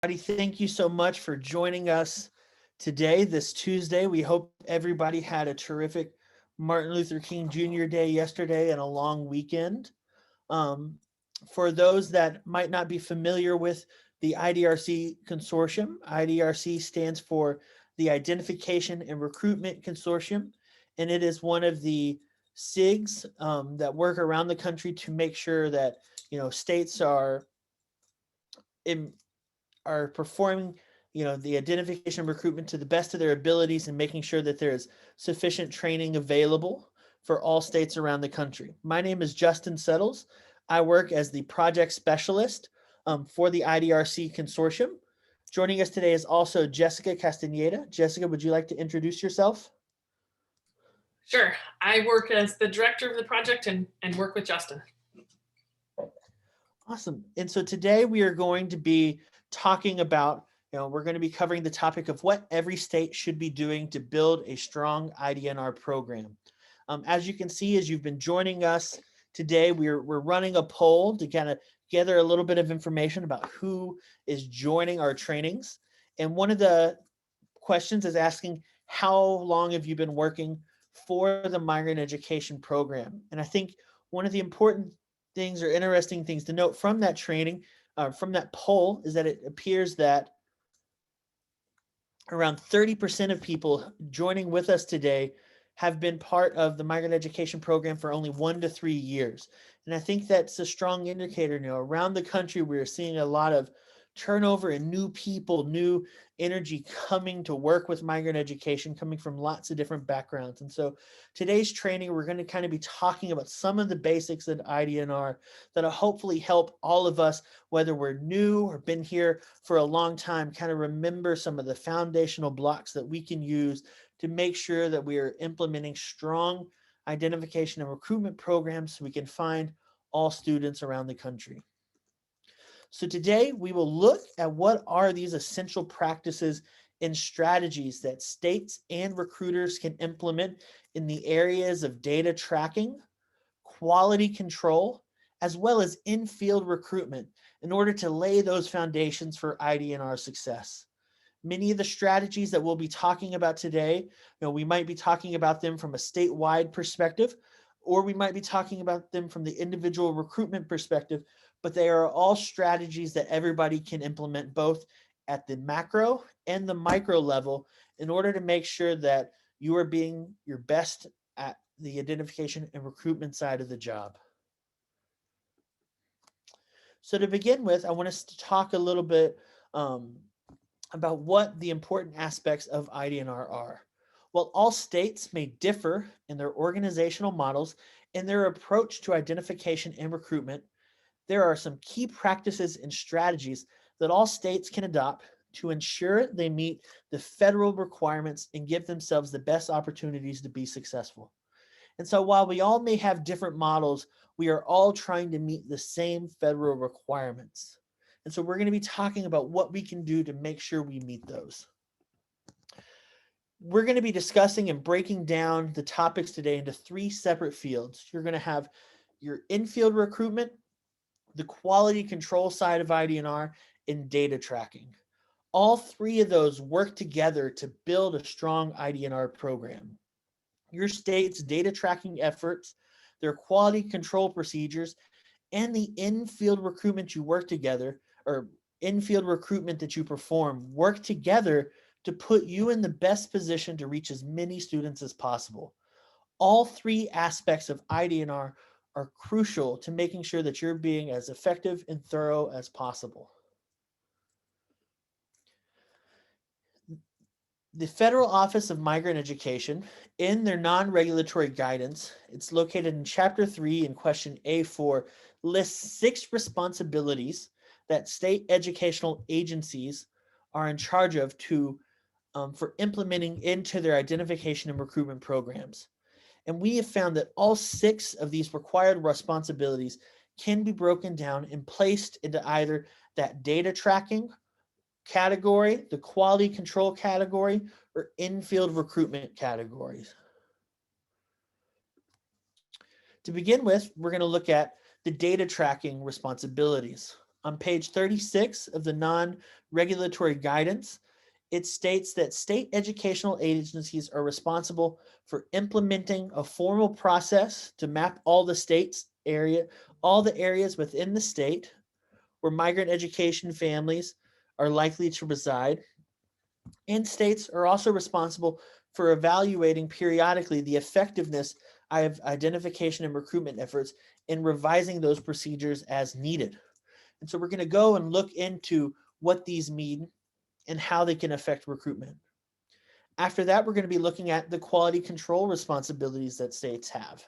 Thank you so much for joining us today, this Tuesday. We hope everybody had a terrific Martin Luther King Jr. Day yesterday and a long weekend. Um, for those that might not be familiar with the IDRC Consortium, IDRC stands for the Identification and Recruitment Consortium, and it is one of the SIGs that work around the country to make sure that states in, are performing the identification and recruitment to the best of their abilities and making sure that there is sufficient training available for all states around the country. My name is Justin Settles. I work as the project specialist for the IDRC Consortium. Joining us today is also Jessica Castaneda. Jessica, would you like to introduce yourself? Sure. I work as the director of the project and work with Justin. Awesome. And so today we are going to be talking about, we're going to be covering the topic of what every state should be doing to build a strong ID&R program. As you can see, as you've been joining us today, we're running a poll to kind of gather a little bit of information about who is joining our trainings. And one of the questions is asking, how long have you been working for the migrant education program? And I think one of the important things or interesting things to note from that training, from that poll, is that it appears that around 30% of people joining with us today have been part of the migrant education program for only 1 to 3 years. And I think that's a strong indicator. Around the country, we're seeing a lot of turnover and new people, new energy coming to work with migrant education, coming from lots of different backgrounds. And so today's training, we're going to kind of be talking about some of the basics of ID&R that'll hopefully help all of us, whether we're new or been here for a long time, kind of remember some of the foundational blocks that we can use to make sure that we are implementing strong identification and recruitment programs so we can find all students around the country. So today we will look at what are these essential practices and strategies that states and recruiters can implement in the areas of data tracking, quality control, as well as in-field recruitment in order to lay those foundations for ID&R success. Many of the strategies that we'll be talking about today, we might be talking about them from a statewide perspective, or we might be talking about them from the individual recruitment perspective, but they are all strategies that everybody can implement both at the macro and the micro level in order to make sure that you are being your best at the identification and recruitment side of the job. So to begin with, I want us to talk a little bit about what the important aspects of ID&R are. While all states may differ in their organizational models and their approach to identification and recruitment, there are some key practices and strategies that all states can adopt to ensure they meet the federal requirements and give themselves the best opportunities to be successful. And so while we all may have different models, we are all trying to meet the same federal requirements. And so we're going to be talking about what we can do to make sure we meet those. We're going to be discussing and breaking down the topics today into 3 separate fields. You're going to have your in-field recruitment, the quality control side of ID&R, and data tracking. All 3 of those work together to build a strong ID&R program. Your state's data tracking efforts, their quality control procedures, and the in-field recruitment you work together, or in-field recruitment that you perform, work together to put you in the best position to reach as many students as possible. All 3 aspects of ID&R are crucial to making sure that you're being as effective and thorough as possible. The Federal Office of Migrant Education, in their non-regulatory guidance, it's located in Chapter 3 in question A4, lists 6 responsibilities that state educational agencies are in charge of for implementing into their identification and recruitment programs. And we have found that all 6 of these required responsibilities can be broken down and placed into either that data tracking category, the quality control category, or in-field recruitment categories. To begin with, we're going to look at the data tracking responsibilities. On page 36 of the non-regulatory guidance, it states that state educational agencies are responsible for implementing a formal process to map all the all the areas within the state where migrant education families are likely to reside. And states are also responsible for evaluating periodically the effectiveness of identification and recruitment efforts and revising those procedures as needed. And so we're going to go and look into what these mean and how they can affect recruitment. After that, we're going to be looking at the quality control responsibilities that states have.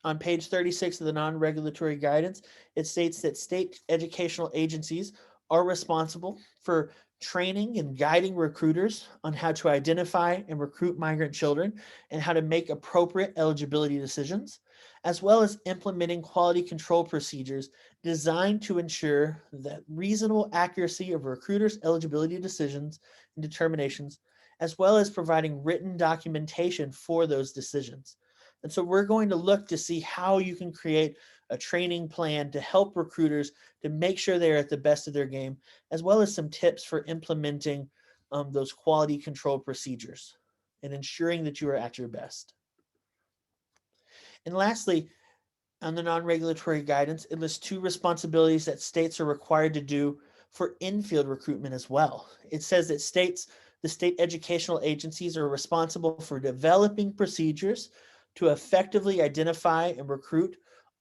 On page 36 of the non-regulatory guidance, it states that state educational agencies are responsible for training and guiding recruiters on how to identify and recruit migrant children and how to make appropriate eligibility decisions, as well as implementing quality control procedures designed to ensure that reasonable accuracy of recruiters' eligibility decisions and determinations, as well as providing written documentation for those decisions. And so we're going to look to see how you can create a training plan to help recruiters to make sure they're at the best of their game, as well as some tips for implementing those quality control procedures and ensuring that you are at your best. And lastly, on the non-regulatory guidance, it lists two responsibilities that states are required to do for in-field recruitment as well. It says that the state educational agencies are responsible for developing procedures to effectively identify and recruit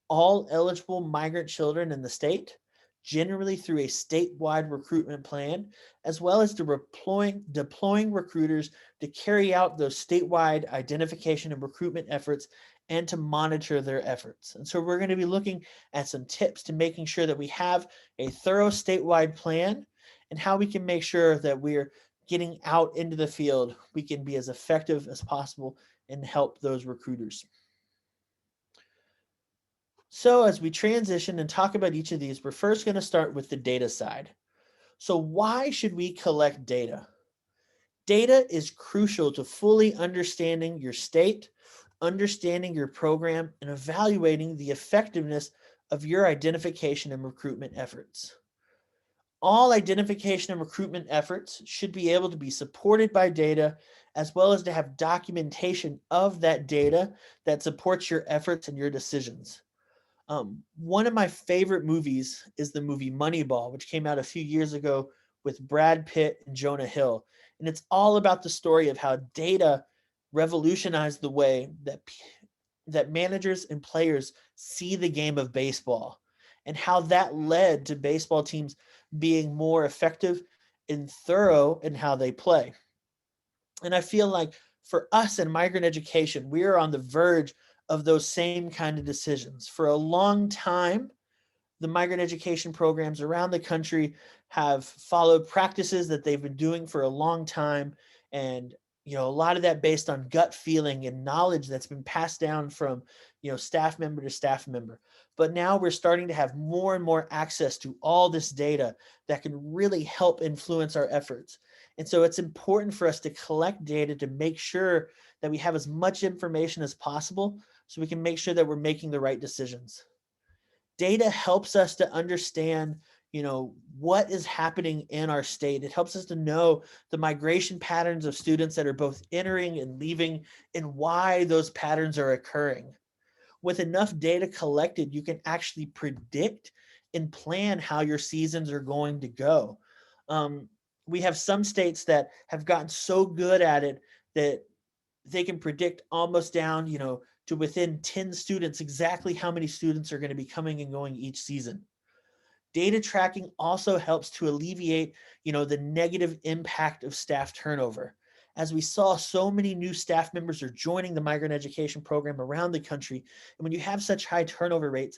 all eligible migrant children in the state, generally through a statewide recruitment plan, as well as deploying recruiters to carry out those statewide identification and recruitment efforts and to monitor their efforts. And so we're going to be looking at some tips to making sure that we have a thorough statewide plan and how we can make sure that we're getting out into the field, we can be as effective as possible and help those recruiters. So as we transition and talk about each of these, we're first going to start with the data side. So why should we collect data? Data is crucial to fully understanding your state, understanding your program, and evaluating the effectiveness of your identification and recruitment efforts. All identification and recruitment efforts should be able to be supported by data, as well as to have documentation of that data that supports your efforts and your decisions. One of my favorite movies is the movie Moneyball, which came out a few years ago with Brad Pitt and Jonah Hill. And it's all about the story of how data revolutionized the way that managers and players see the game of baseball and how that led to baseball teams being more effective and thorough in how they play. And I feel like for us in migrant education, we are on the verge of those same kind of decisions. For a long time, the migrant education programs around the country have followed practices that they've been doing for a long time. And, a lot of that based on gut feeling and knowledge that's been passed down from, staff member to staff member. But now we're starting to have more and more access to all this data that can really help influence our efforts. And so it's important for us to collect data to make sure that we have as much information as possible so we can make sure that we're making the right decisions. Data helps us to understand, what is happening in our state. It helps us to know the migration patterns of students that are both entering and leaving and why those patterns are occurring. With enough data collected, you can actually predict and plan how your seasons are going to go. We have some states that have gotten so good at it that they can predict almost down, to within 10 students exactly how many students are going to be coming and going each season. Data tracking also helps to alleviate, the negative impact of staff turnover. As we saw, so many new staff members are joining the migrant education program around the country. And when you have such high turnover rates,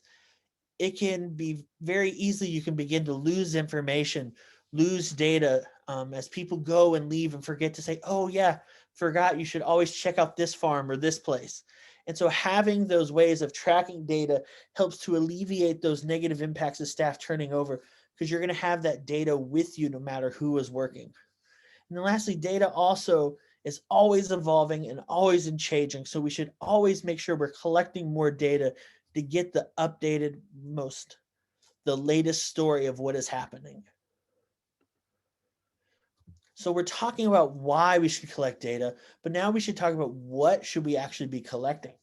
it can be very easy, you can begin to lose information, lose data as people go and leave and forget to say, oh yeah, forgot you should always check out this farm or this place. And so having those ways of tracking data helps to alleviate those negative impacts of staff turning over because you're going to have that data with you no matter who is working. And then lastly, data also is always evolving and always in changing. So we should always make sure we're collecting more data to get the the latest story of what is happening. So we're talking about why we should collect data, but now we should talk about what should we actually be collecting.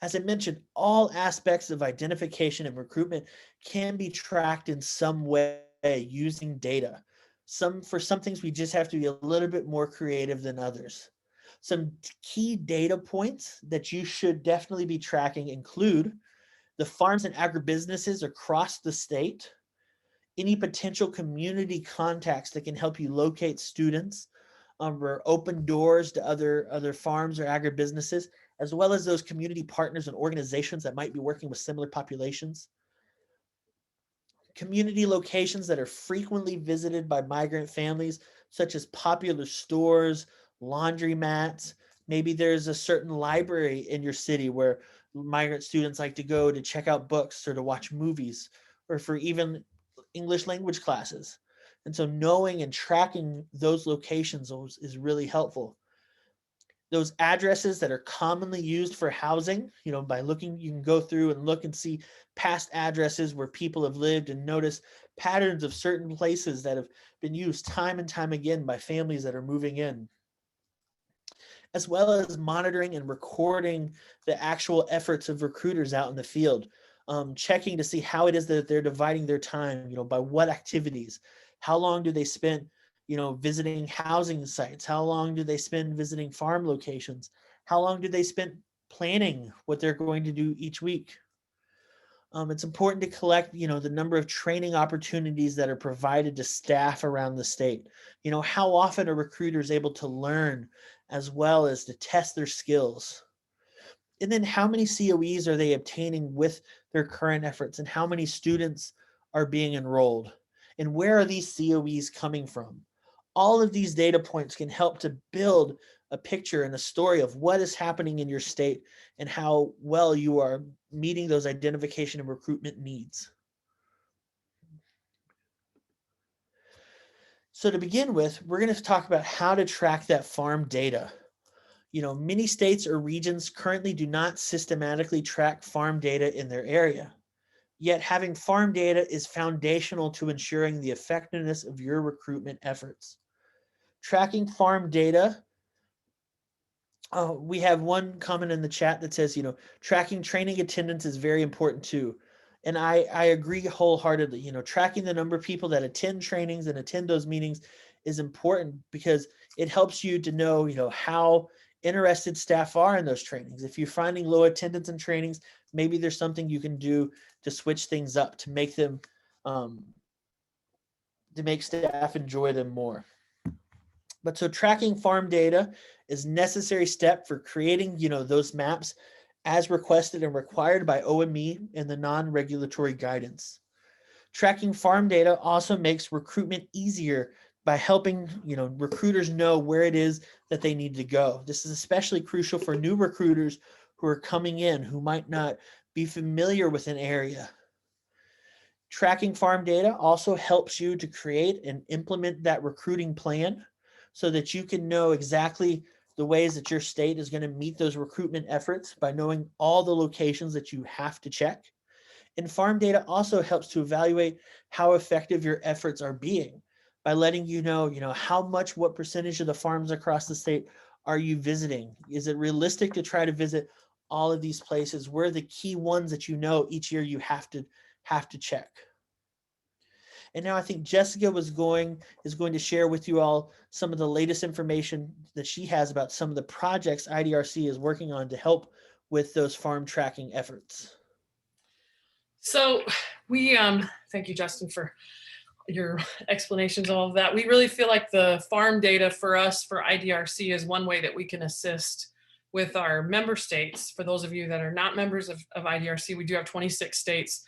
As I mentioned, all aspects of identification and recruitment can be tracked in some way using data. For some things, we just have to be a little bit more creative than others. Some key data points that you should definitely be tracking include the farms and agribusinesses across the state, any potential community contacts that can help you locate students, or open doors to other farms or agribusinesses, as well as those community partners and organizations that might be working with similar populations. Community locations that are frequently visited by migrant families, such as popular stores, laundromats. Maybe there's a certain library in your city where migrant students like to go to check out books or to watch movies, or for even English language classes. And so knowing and tracking those locations is really helpful. Those addresses that are commonly used for housing, by looking, you can go through and look and see past addresses where people have lived and notice patterns of certain places that have been used time and time again by families that are moving in, as well as monitoring and recording the actual efforts of recruiters out in the field, checking to see how it is that they're dividing their time, by what activities, how long do they spend, visiting housing sites, how long do they spend visiting farm locations, how long do they spend planning what they're going to do each week. It's important to collect, the number of training opportunities that are provided to staff around the state. How often are recruiters able to learn as well as to test their skills? And then how many COEs are they obtaining with their current efforts, and how many students are being enrolled? And where are these COEs coming from? All of these data points can help to build a picture and a story of what is happening in your state and how well you are meeting those identification and recruitment needs. So to begin with, we're going to talk about how to track that farm data. Many states or regions currently do not systematically track farm data in their area. Yet having farm data is foundational to ensuring the effectiveness of your recruitment efforts. Tracking farm data, we have one comment in the chat that says, tracking training attendance is very important too. And I agree wholeheartedly. Tracking the number of people that attend trainings and attend those meetings is important because it helps you to know, how interested staff are in those trainings. If you're finding low attendance in trainings, maybe there's something you can do to switch things up to make them, to make staff enjoy them more. But so tracking farm data is a necessary step for creating, those maps as requested and required by OME and the non-regulatory guidance. Tracking farm data also makes recruitment easier by helping, recruiters know where it is that they need to go. This is especially crucial for new recruiters who are coming in who might not be familiar with an area. Tracking farm data also helps you to create and implement that recruiting plan so that you can know exactly the ways that your state is going to meet those recruitment efforts by knowing all the locations that you have to check. And farm data also helps to evaluate how effective your efforts are being by letting you know, what percentage of the farms across the state are you visiting? Is it realistic to try to visit all of these places? Where are the key ones that each year you have to check? And now I think Jessica is going to share with you all some of the latest information that she has about some of the projects IDRC is working on to help with those farm tracking efforts. So we, thank you, Justin, for your explanations of all of that. We really feel like the farm data for us, for IDRC, is one way that we can assist with our member states. For those of you that are not members of IDRC, we do have 26 states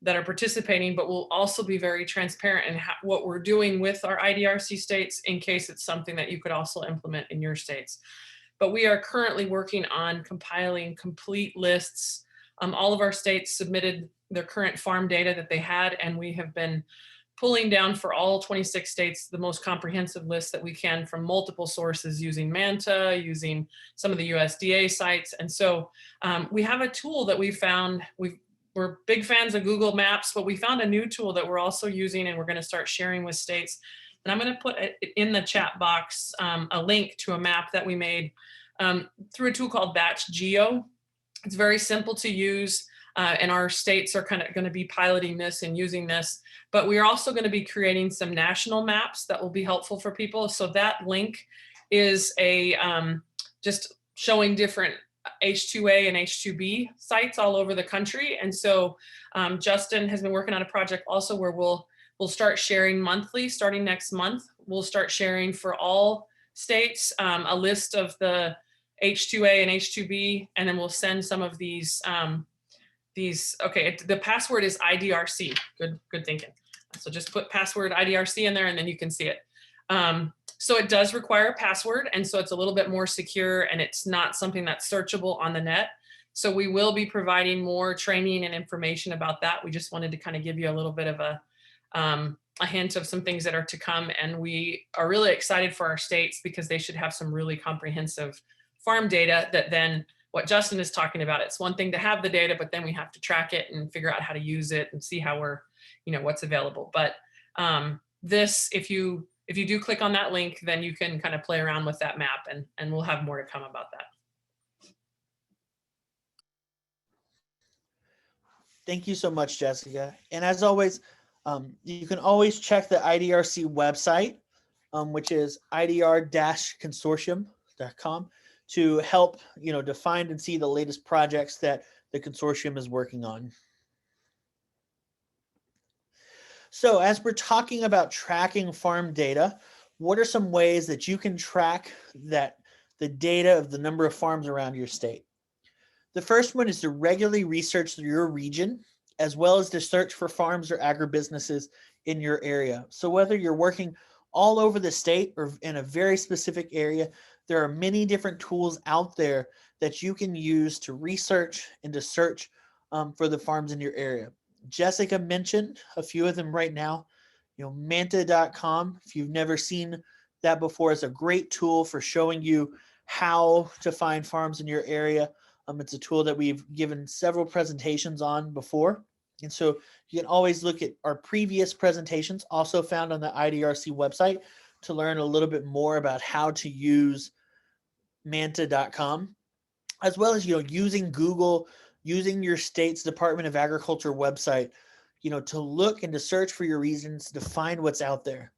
that are participating, but we'll also be very transparent in what we're doing with our IDRC states in case it's something that you could also implement in your states. But we are currently working on compiling complete lists. All of our states submitted their current farm data that they had, and we have been pulling down for all 26 states the most comprehensive list that we can from multiple sources, using Manta, using some of the USDA sites. And so we have a tool that we found. we're big fans of Google Maps, but we found a new tool that we're also using and we're going to start sharing with states. And I'm going to put in the chat box a link to a map that we made through a tool called Batch Geo. It's very simple to use, and our states are kind of going to be piloting this and using this. But we're also going to be creating some national maps that will be helpful for people. So that link is a just showing different H2A and H2B sites all over the country. And so Justin has been working on a project also where we'll start sharing monthly, starting next month. We'll start sharing for all states a list of the H2A and H2B, and then we'll send some of these, okay, the password is IDRC. Good thinking. So just put password IDRC in there and then you can see it. So it does require a password, and so it's a little bit more secure, and it's not something that's searchable on the net. So we will be providing more training and information about that. We just wanted to kind of give you a little bit of a hint of some things that are to come. And we are really excited for our states because they should have some really comprehensive farm data that then what Justin is talking about. It's one thing to have the data, but then we have to track it and figure out how to use it and see how we're, what's available. But this, if you do click on that link, then you can kind of play around with that map, and we'll have more to come about that. Thank you so much, Jessica. And as always, you can always check the IDRC website, which is idr-consortium.com, to help, to find and see the latest projects that the consortium is working on. So as we're talking about tracking farm data, what are some ways that you can track the data of the number of farms around your state? The first one is to regularly research your region, as well as to search for farms or agribusinesses in your area. So whether you're working all over the state or in a very specific area, there are many different tools out there that you can use to research and to search for the farms in your area. Jessica mentioned a few of them right now. Manta.com, if you've never seen that before, is a great tool for showing you how to find farms in your area. It's a tool that we've given several presentations on before. And so you can always look at our previous presentations, also found on the IDRC website, to learn a little bit more about how to use Manta.com, as well as, using Google, using your state's Department of Agriculture website, to look and to search for your regions, to find what's out there.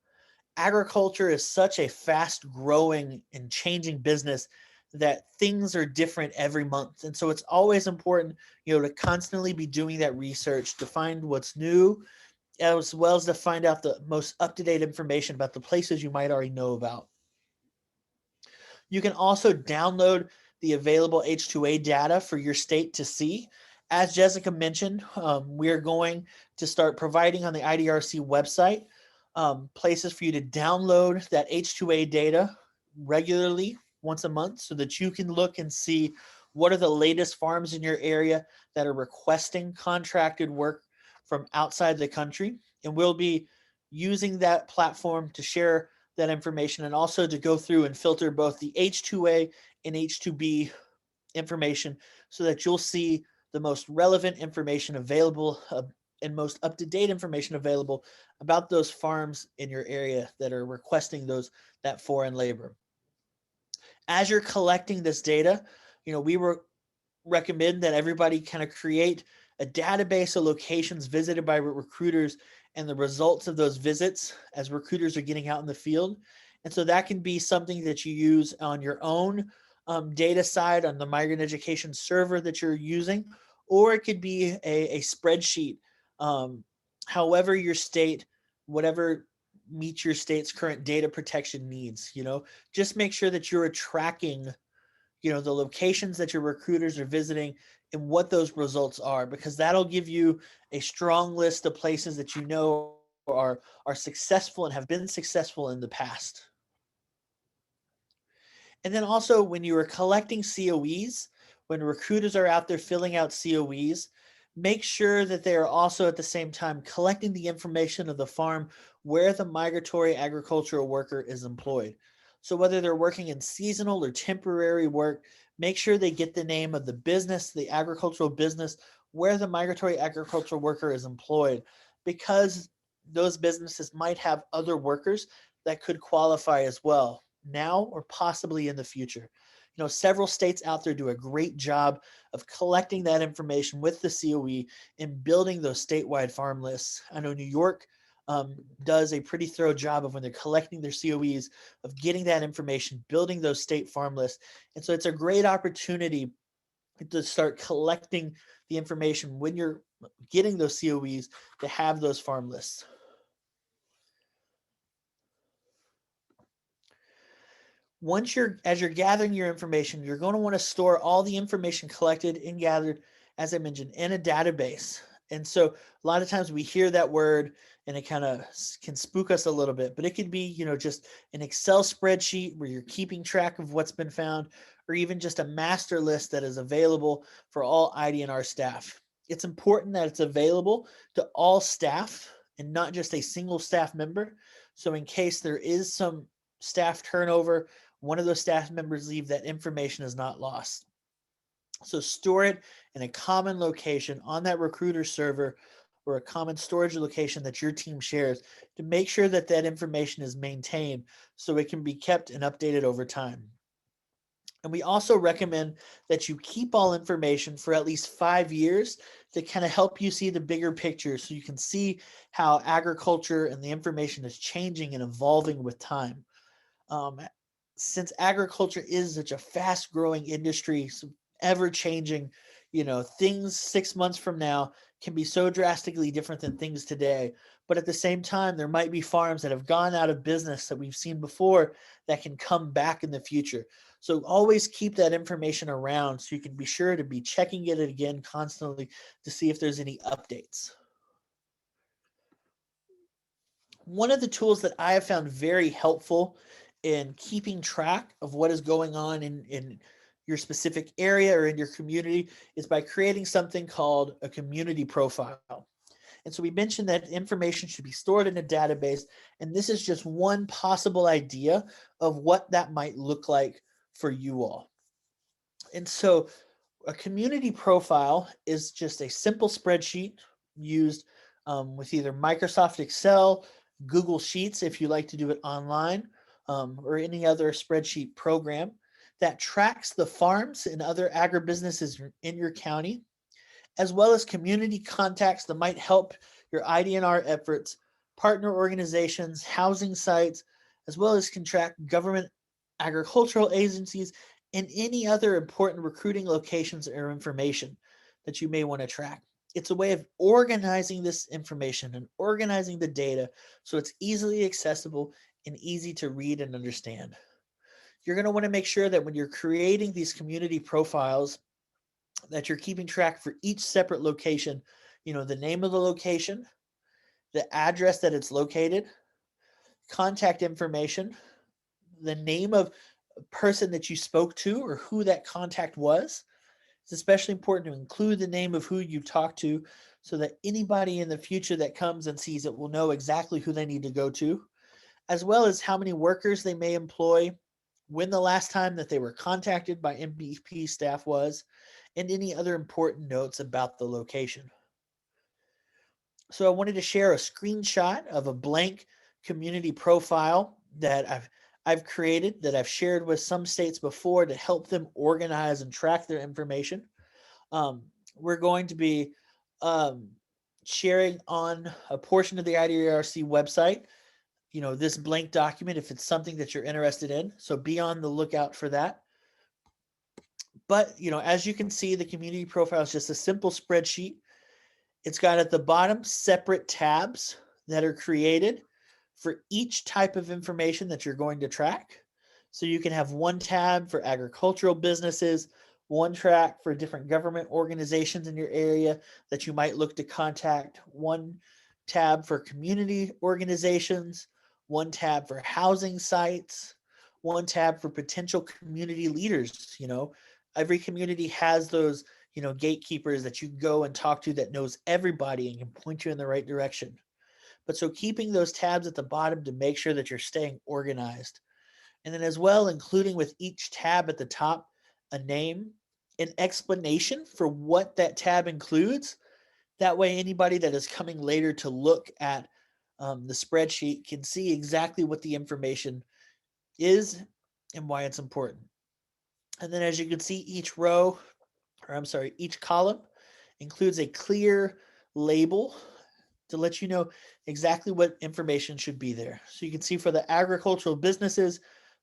Agriculture is such a fast growing and changing business that things are different every month. And so it's always important, to constantly be doing that research to find what's new, as well as to find out the most up-to-date information about the places you might already know about. You can also download the available H2A data for your state to see. As Jessica mentioned, we're going to start providing on the IDRC website places for you to download that H2A data regularly once a month so that you can look and see what are the latest farms in your area that are requesting contracted work from outside the country. And we'll be using that platform to share that information and also to go through and filter both the H2A and H2B information so that you'll see the most relevant information available and most up-to-date information available about those farms in your area that are requesting that foreign labor. As you're collecting this data, we recommend that everybody kind of create a database of locations visited by recruiters and the results of those visits as recruiters are getting out in the field. And so that can be something that you use on your own data side on the migrant education server that you're using, or it could be a spreadsheet. However your state, whatever meets your state's current data protection needs, just make sure that you're tracking, the locations that your recruiters are visiting and what those results are, because that'll give you a strong list of places that are successful and have been successful in the past. And then also when you are collecting COEs, when recruiters are out there filling out COEs, make sure that they are also at the same time collecting the information of the farm where the migratory agricultural worker is employed. So whether they're working in seasonal or temporary work, make sure they get the name of the business, the agricultural business where the migratory agricultural worker is employed, because those businesses might have other workers that could qualify as well now or possibly in the future. Several states out there do a great job of collecting that information with the COE and building those statewide farm lists. I know New York does a pretty thorough job of when they're collecting their COEs of getting that information, building those state farm lists. And so it's a great opportunity to start collecting the information when you're getting those COEs to have those farm lists. As you're gathering your information, you're going to want to store all the information collected and gathered, as I mentioned, in a database. And so a lot of times we hear that word and it kind of can spook us a little bit, but it could be, just an Excel spreadsheet where you're keeping track of what's been found, or even just a master list that is available for all ID&R staff. It's important that it's available to all staff and not just a single staff member. So in case there is some staff turnover, one of those staff members leave, that information is not lost. So store it in a common location on that recruiter server or a common storage location that your team shares to make sure that that information is maintained so it can be kept and updated over time. And we also recommend that you keep all information for at least 5 years to kind of help you see the bigger picture so you can see how agriculture and the information is changing and evolving with time. Since agriculture is such a fast growing industry, so ever changing, things 6 months from now can be so drastically different than things today. But at the same time, there might be farms that have gone out of business that we've seen before that can come back in the future. So always keep that information around so you can be sure to be checking it again constantly to see if there's any updates. One of the tools that I have found very helpful in keeping track of what is going on in your specific area or in your community is by creating something called a community profile. And so we mentioned that information should be stored in a database, and this is just one possible idea of what that might look like for you all. And so a community profile is just a simple spreadsheet used with either Microsoft Excel, Google Sheets, if you like to do it online, or any other spreadsheet program that tracks the farms and other agribusinesses in your county, as well as community contacts that might help your ID&R efforts, partner organizations, housing sites, as well as contract government agricultural agencies, and any other important recruiting locations or information that you may want to track. It's a way of organizing this information and organizing the data so it's easily accessible and easy to read and understand. You're going to want to make sure that when you're creating these community profiles that you're keeping track for each separate location, the name of the location, the address that it's located, contact information, the name of a person that you spoke to or who that contact was. It's especially important to include the name of who you talked to so that anybody in the future that comes and sees it will know exactly who they need to go to, as well as how many workers they may employ, when the last time that they were contacted by MVP staff was, and any other important notes about the location. So I wanted to share a screenshot of a blank community profile that I've created, that I've shared with some states before to help them organize and track their information. We're going to be sharing on a portion of the IDRC website, this blank document if it's something that you're interested in. So be on the lookout for that. But, as you can see, the community profile is just a simple spreadsheet. It's got at the bottom separate tabs that are created for each type of information that you're going to track. So you can have one tab for agricultural businesses, one track for different government organizations in your area that you might look to contact, one tab for community organizations, one tab for housing sites, one tab for potential community leaders. Every community has those gatekeepers that you go and talk to that knows everybody and can point you in the right direction. But so keeping those tabs at the bottom to make sure that you're staying organized. And then as well, including with each tab at the top, a name an explanation for what that tab includes. That way, anybody that is coming later to look at the spreadsheet can see exactly what the information is and why it's important. And then as you can see, each row, or I'm sorry, each column includes a clear label to let you know exactly what information should be there. So you can see for the agricultural businesses,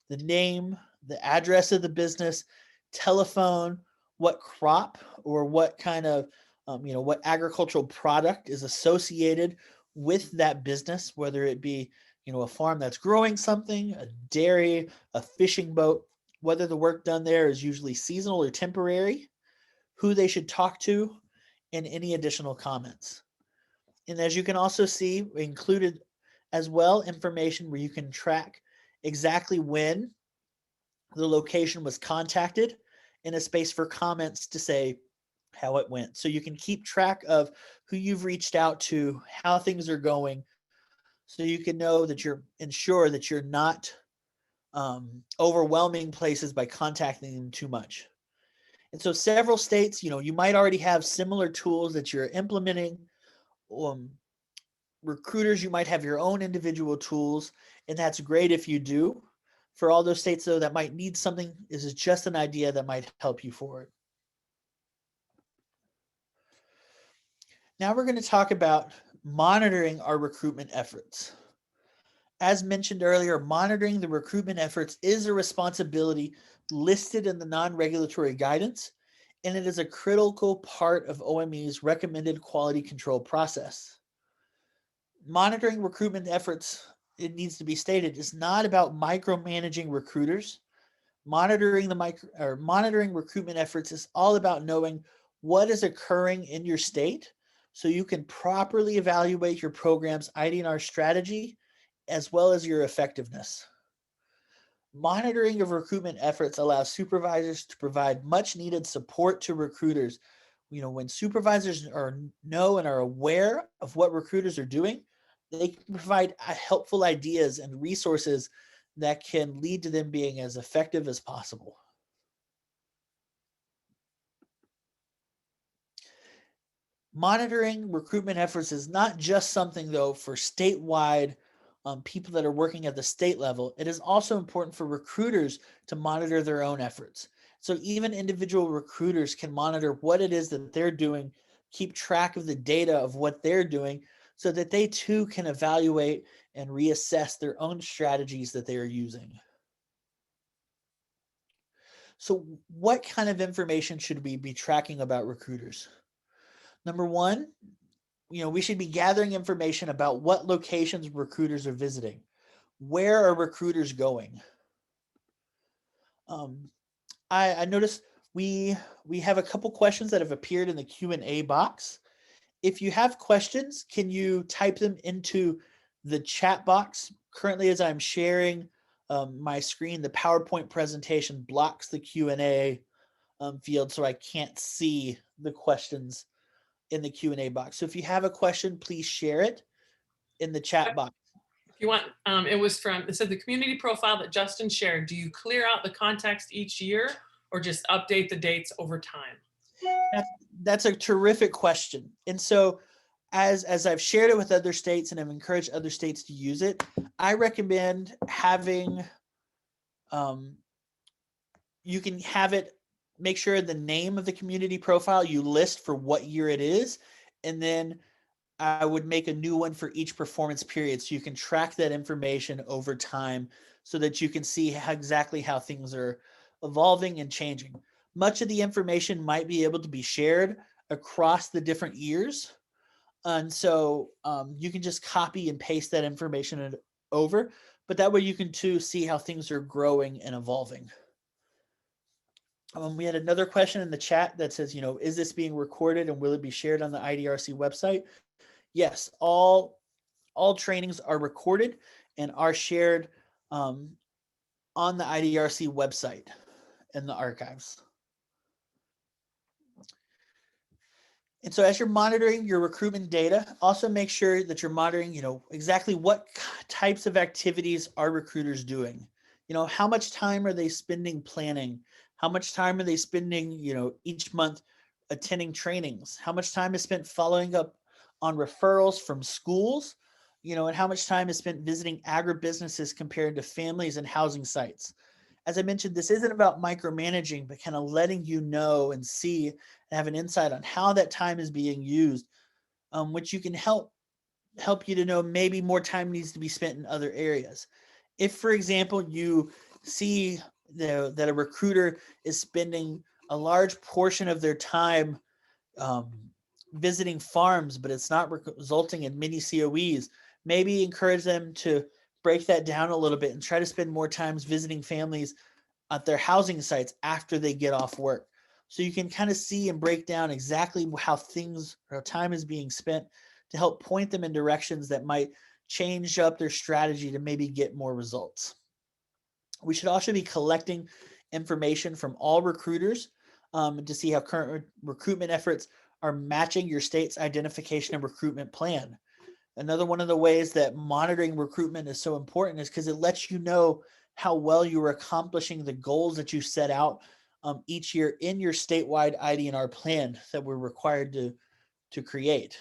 the name, the address of the business, telephone, what crop or what kind of, what agricultural product is associated with that business, whether it be, a farm that's growing something, a dairy, a fishing boat, whether the work done there is usually seasonal or temporary, who they should talk to, and any additional comments. And as you can also see, we included as well information where you can track exactly when the location was contacted and a space for comments to say how it went. So you can keep track of who you've reached out to, how things are going, so you can know that you're ensure that you're not overwhelming places by contacting them too much. And so several states, you might already have similar tools that you're implementing. Recruiters, you might have your own individual tools, and that's great if you do. For all those states, though, that might need something, this is just an idea that might help you forward. Now we're going to talk about monitoring our recruitment efforts. As mentioned earlier, monitoring the recruitment efforts is a responsibility listed in the non-regulatory guidance, and it is a critical part of OME's recommended quality control process. Monitoring recruitment efforts, it needs to be stated, is not about micromanaging recruiters. Monitoring recruitment efforts is all about knowing what is occurring in your state so you can properly evaluate your program's ID&R strategy as well as your effectiveness. Monitoring of recruitment efforts allows supervisors to provide much needed support to recruiters. When supervisors know and are aware of what recruiters are doing, they can provide helpful ideas and resources that can lead to them being as effective as possible. Monitoring recruitment efforts is not just something, though, for statewide people that are working at the state level. It is also important for recruiters to monitor their own efforts. So even individual recruiters can monitor what it is that they're doing, keep track of the data of what they're doing, so that they too can evaluate and reassess their own strategies that they are using. So what kind of information should we be tracking about recruiters? Number one, we should be gathering information about what locations recruiters are visiting. Where are recruiters going? I noticed we have a couple questions that have appeared in the Q&A box. If you have questions, can you type them into the chat box? Currently, as I'm sharing my screen, the PowerPoint presentation blocks the Q&A field, so I can't see the questions in the Q&A box. So if you have a question, please share it in the chat box. If you want, it said the community profile that Justin shared. Do you clear out the context each year or just update the dates over time? That's a terrific question. And so as I've shared it with other states and I've encouraged other states to use it, I recommend having, you can have it, make sure the name of the community profile you list for what year it is, and then I would make a new one for each performance period so you can track that information over time so that you can see exactly how things are evolving and changing. Much of the information might be able to be shared across the different years. And so you can just copy and paste that information over, but that way you can too see how things are growing and evolving. We had another question in the chat that says, is this being recorded and will it be shared on the IDRC website? Yes, all trainings are recorded and are shared on the IDRC website in the archives. And so as you're monitoring your recruitment data, also make sure that you're monitoring, exactly what types of activities are recruiters doing. How much time are they spending planning? How much time are they spending, each month attending trainings? How much time is spent following up on referrals from schools? And how much time is spent visiting agribusinesses compared to families and housing sites? As I mentioned, this isn't about micromanaging, but kind of letting you know and see and have an insight on how that time is being used, which you can help you to know maybe more time needs to be spent in other areas. If, for example, you see that a recruiter is spending a large portion of their time um, visiting farms, but it's not resulting in many COEs, maybe encourage them to break that down a little bit and try to spend more times visiting families at their housing sites after they get off work. So you can kind of see and break down exactly how things or time is being spent to help point them in directions that might change up their strategy to maybe get more results. We should also be collecting information from all recruiters to see how current recruitment efforts are matching your state's identification and recruitment plan. Another one of the ways that monitoring recruitment is so important is because it lets you know how well you are accomplishing the goals that you set out each year in your statewide ID&R plan that we're required to create.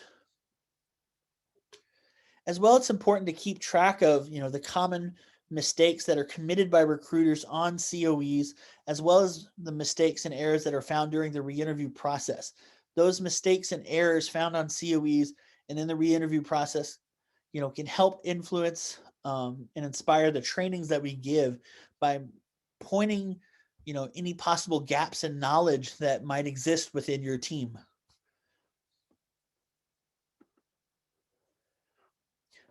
As well, it's important to keep track of the common mistakes that are committed by recruiters on COEs, as well as the mistakes and errors that are found during the re-interview process. Those mistakes and errors found on COEs and in the re-interview process, can help influence and inspire the trainings that we give by pointing, any possible gaps in knowledge that might exist within your team.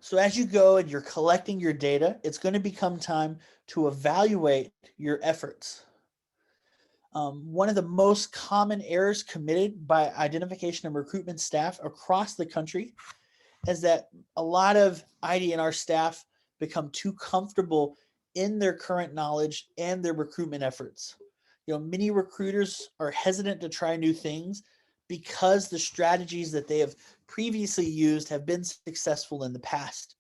So as you go and you're collecting your data, it's going to become time to evaluate your efforts. One of the most common errors committed by identification and recruitment staff across the country is that a lot of ID&R staff become too comfortable in their current knowledge and their recruitment efforts. Many recruiters are hesitant to try new things because the strategies that they have previously used have been successful in the past.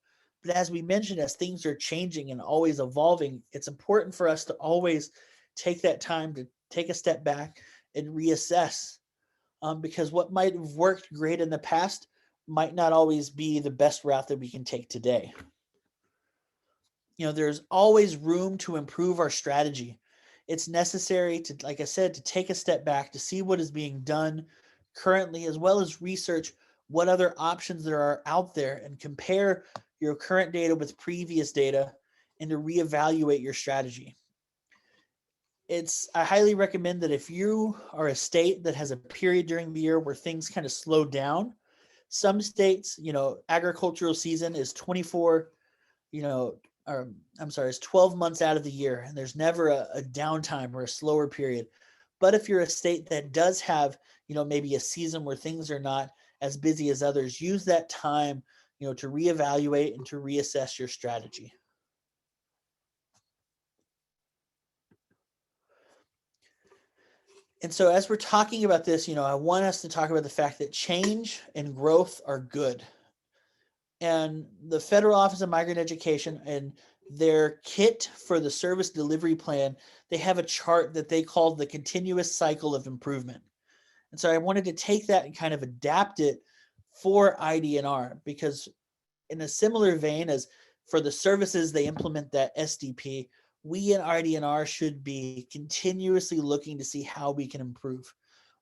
But as we mentioned, as things are changing and always evolving, it's important for us to always take that time to take a step back and reassess, because what might have worked great in the past might not always be the best route that we can take today. There's always room to improve our strategy. It's necessary to, like I said, to take a step back to see what is being done currently, as well as research what other options there are out there and compare your current data with previous data and to reevaluate your strategy. I highly recommend that if you are a state that has a period during the year where things kind of slow down, some states, agricultural season is 24, it's 12 months out of the year, and there's never a downtime or a slower period. But if you're a state that does have, maybe a season where things are not as busy as others, use that time, to reevaluate and to reassess your strategy. And so as we're talking about this, I want us to talk about the fact that change and growth are good. And the Federal Office of Migrant Education and their kit for the service delivery plan, they have a chart that they call the continuous cycle of improvement. And so I wanted to take that and kind of adapt it for ID&R, because in a similar vein as for the services they implement that SDP, we in ID&R should be continuously looking to see how we can improve.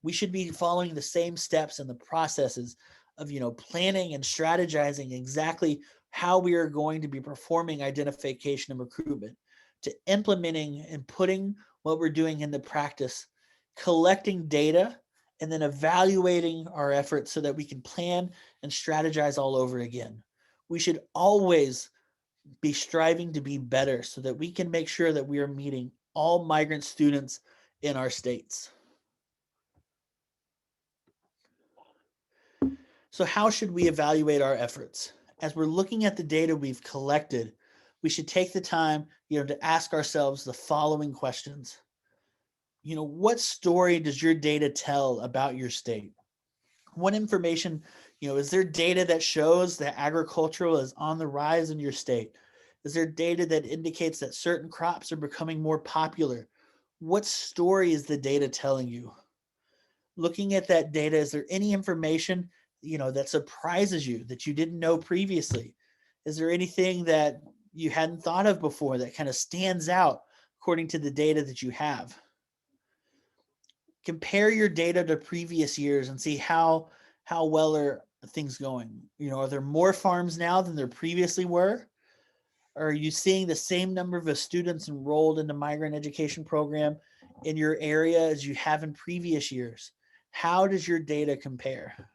We should be following the same steps and the processes of planning and strategizing exactly how we are going to be performing identification and recruitment, to implementing and putting what we're doing into practice, collecting data, and then evaluating our efforts so that we can plan and strategize all over again. We should always be striving to be better so that we can make sure that we are meeting all migrant students in our states. So how should we evaluate our efforts? As we're looking at the data we've collected, we should take the time, to ask ourselves the following questions. What story does your data tell about your state? What information, is there data that shows that agricultural is on the rise in your state? Is there data that indicates that certain crops are becoming more popular? What story is the data telling you? Looking at that data, is there any information, that surprises you that you didn't know previously? Is there anything that you hadn't thought of before that kind of stands out according to the data that you have? Compare your data to previous years and see how well are things going. Are there more farms now than there previously were? Are you seeing the same number of students enrolled in the migrant education program in your area as you have in previous years? How does your data compare?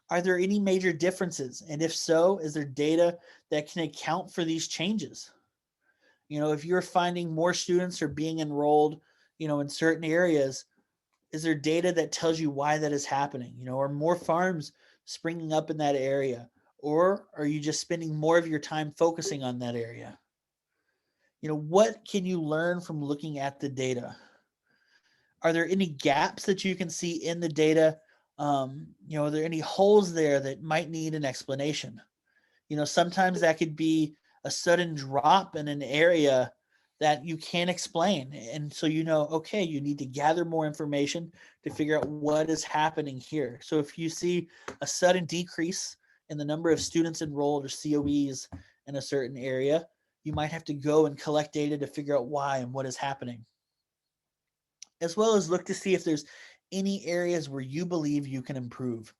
Are there any major differences? And if so, is there data that can account for these changes? If you're finding more students are being enrolled, in certain areas, is there data that tells you why that is happening? Are more farms springing up in that area? Or are you just spending more of your time focusing on that area? What can you learn from looking at the data? Are there any gaps that you can see in the data? Are there any holes there that might need an explanation? Sometimes that could be a sudden drop in an area that you can't explain. And so, okay, you need to gather more information to figure out what is happening here. So if you see a sudden decrease in the number of students enrolled or COEs in a certain area, you might have to go and collect data to figure out why and what is happening, as well as look to see if there's any areas where you believe you can improve.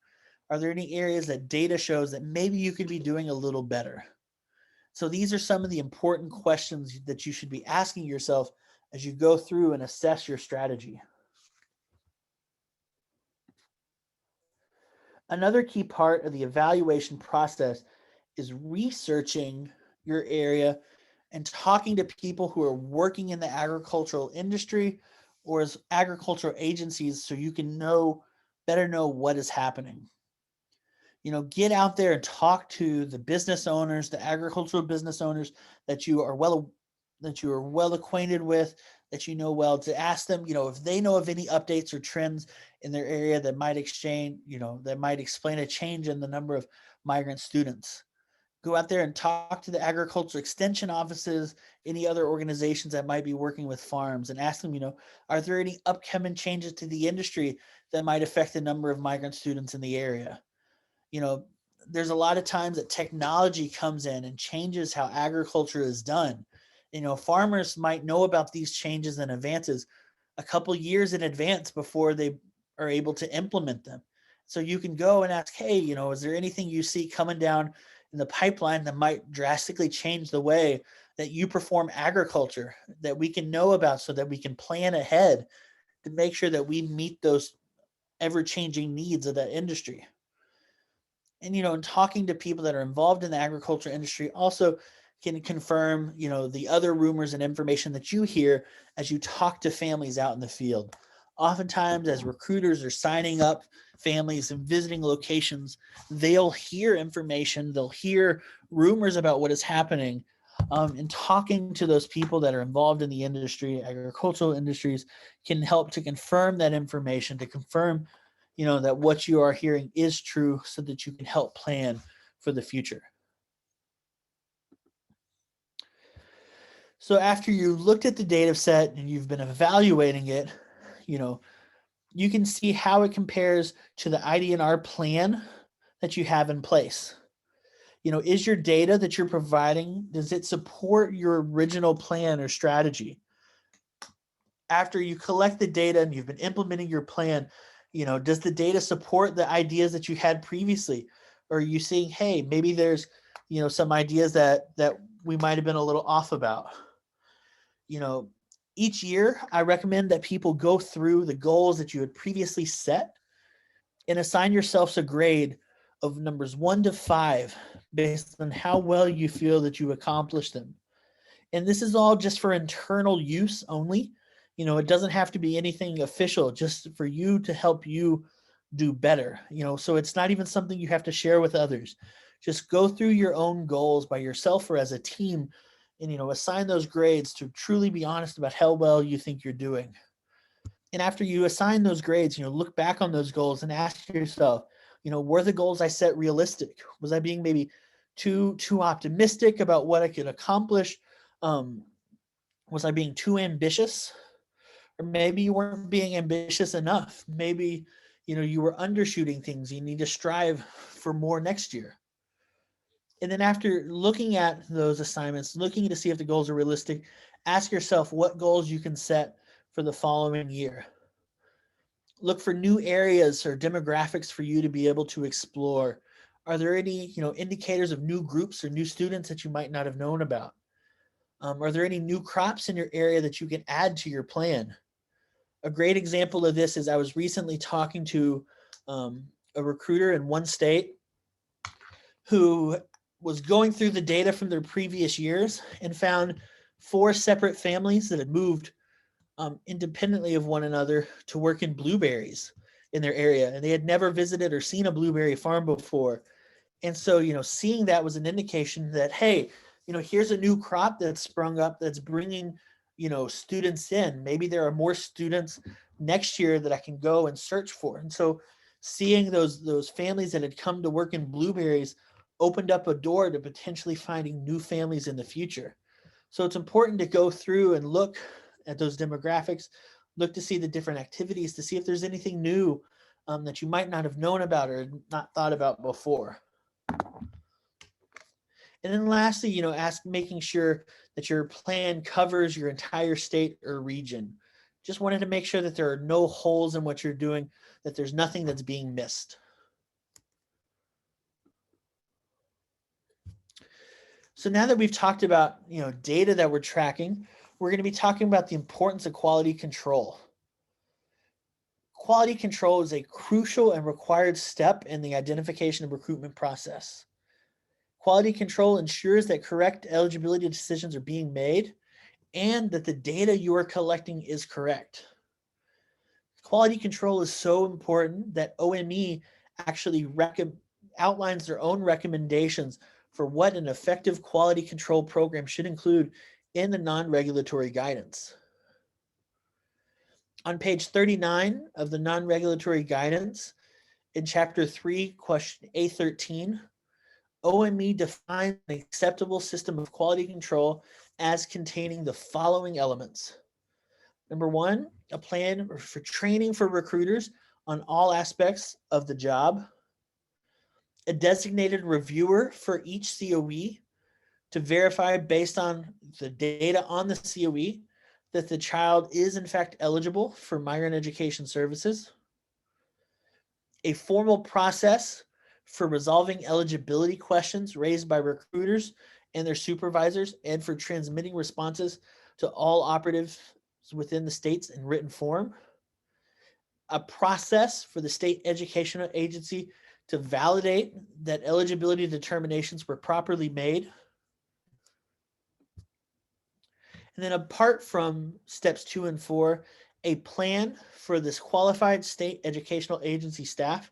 Are there any areas that data shows that maybe you could be doing a little better? So these are some of the important questions that you should be asking yourself as you go through and assess your strategy. Another key part of the evaluation process is researching your area and talking to people who are working in the agricultural industry or as agricultural agencies so you can better know what is happening. Get out there and talk to the business owners, the agricultural business owners that you are well acquainted with, that you know well, to ask them, if they know of any updates or trends in their area that might explain a change in the number of migrant students. Go out there and talk to the agriculture extension offices, any other organizations that might be working with farms, and ask them, are there any upcoming changes to the industry that might affect the number of migrant students in the area? you know, there's a lot of times that technology comes in and changes how agriculture is done. Farmers might know about these changes and advances a couple years in advance before they are able to implement them. So you can go and ask, hey, is there anything you see coming down in the pipeline that might drastically change the way that you perform agriculture that we can know about so that we can plan ahead to make sure that we meet those ever changing needs of that industry? And and talking to people that are involved in the agriculture industry also can confirm the other rumors and information that you hear as you talk to families out in the field. Oftentimes, as recruiters are signing up families and visiting locations, they'll hear information, they'll hear rumors about what is happening. And talking to those people that are involved in the industry, agricultural industries, can help to confirm that information, to confirm that what you are hearing is true so that you can help plan for the future. So after you looked at the data set and you've been evaluating it, you know, you can see how it compares to the ID&R plan that you have in place. Is your data that you're providing, does it support your original plan or strategy? After you collect the data and you've been implementing your plan, does the data support the ideas that you had previously? Or are you seeing, hey, maybe there's, some ideas that we might have been a little off about? You know, each year I recommend that people go through the goals that you had previously set and assign yourselves a grade of numbers 1 to 5 based on how well you feel that you accomplished them. And this is all just for internal use only. It doesn't have to be anything official, just for you to help you do better. So it's not even something you have to share with others. Just go through your own goals by yourself or as a team and, assign those grades to truly be honest about how well you think you're doing. And after you assign those grades, look back on those goals and ask yourself, were the goals I set realistic? Was I being maybe too optimistic about what I could accomplish? Was I being too ambitious? Or maybe you weren't being ambitious enough. Maybe, you were undershooting things. You need to strive for more next year. And then after looking at those assignments, looking to see if the goals are realistic, ask yourself what goals you can set for the following year. Look for new areas or demographics for you to be able to explore. Are there any, indicators of new groups or new students that you might not have known about? Are there any new crops in your area that you can add to your plan? A great example of this is I was recently talking to a recruiter in one state who was going through the data from their previous years and found 4 separate families that had moved independently of one another to work in blueberries in their area. And they had never visited or seen a blueberry farm before. And so, seeing that was an indication that, hey, here's a new crop that's sprung up that's bringing, students in. Maybe there are more students next year that I can go and search for. And so seeing those families that had come to work in blueberries opened up a door to potentially finding new families in the future. So it's important to go through and look at those demographics, look to see the different activities, to see if there's anything new that you might not have known about or not thought about before. And then lastly, making sure that your plan covers your entire state or region. Just wanted to make sure that there are no holes in what you're doing, that there's nothing that's being missed. So now that we've talked about, data that we're tracking, we're going to be talking about the importance of quality control. Quality control is a crucial and required step in the identification and recruitment process. Quality control ensures that correct eligibility decisions are being made and that the data you are collecting is correct. Quality control is so important that OME actually outlines their own recommendations for what an effective quality control program should include in the non-regulatory guidance. On page 39 of the non-regulatory guidance, in chapter 3, question A13, OME defines an acceptable system of quality control as containing the following elements. Number 1, a plan for training for recruiters on all aspects of the job, a designated reviewer for each COE to verify based on the data on the COE that the child is in fact eligible for migrant education services, a formal process for resolving eligibility questions raised by recruiters and their supervisors, and for transmitting responses to all operatives within the states in written form, a process for the state educational agency to validate that eligibility determinations were properly made. And then apart from steps 2 and 4, a plan for this qualified state educational agency staff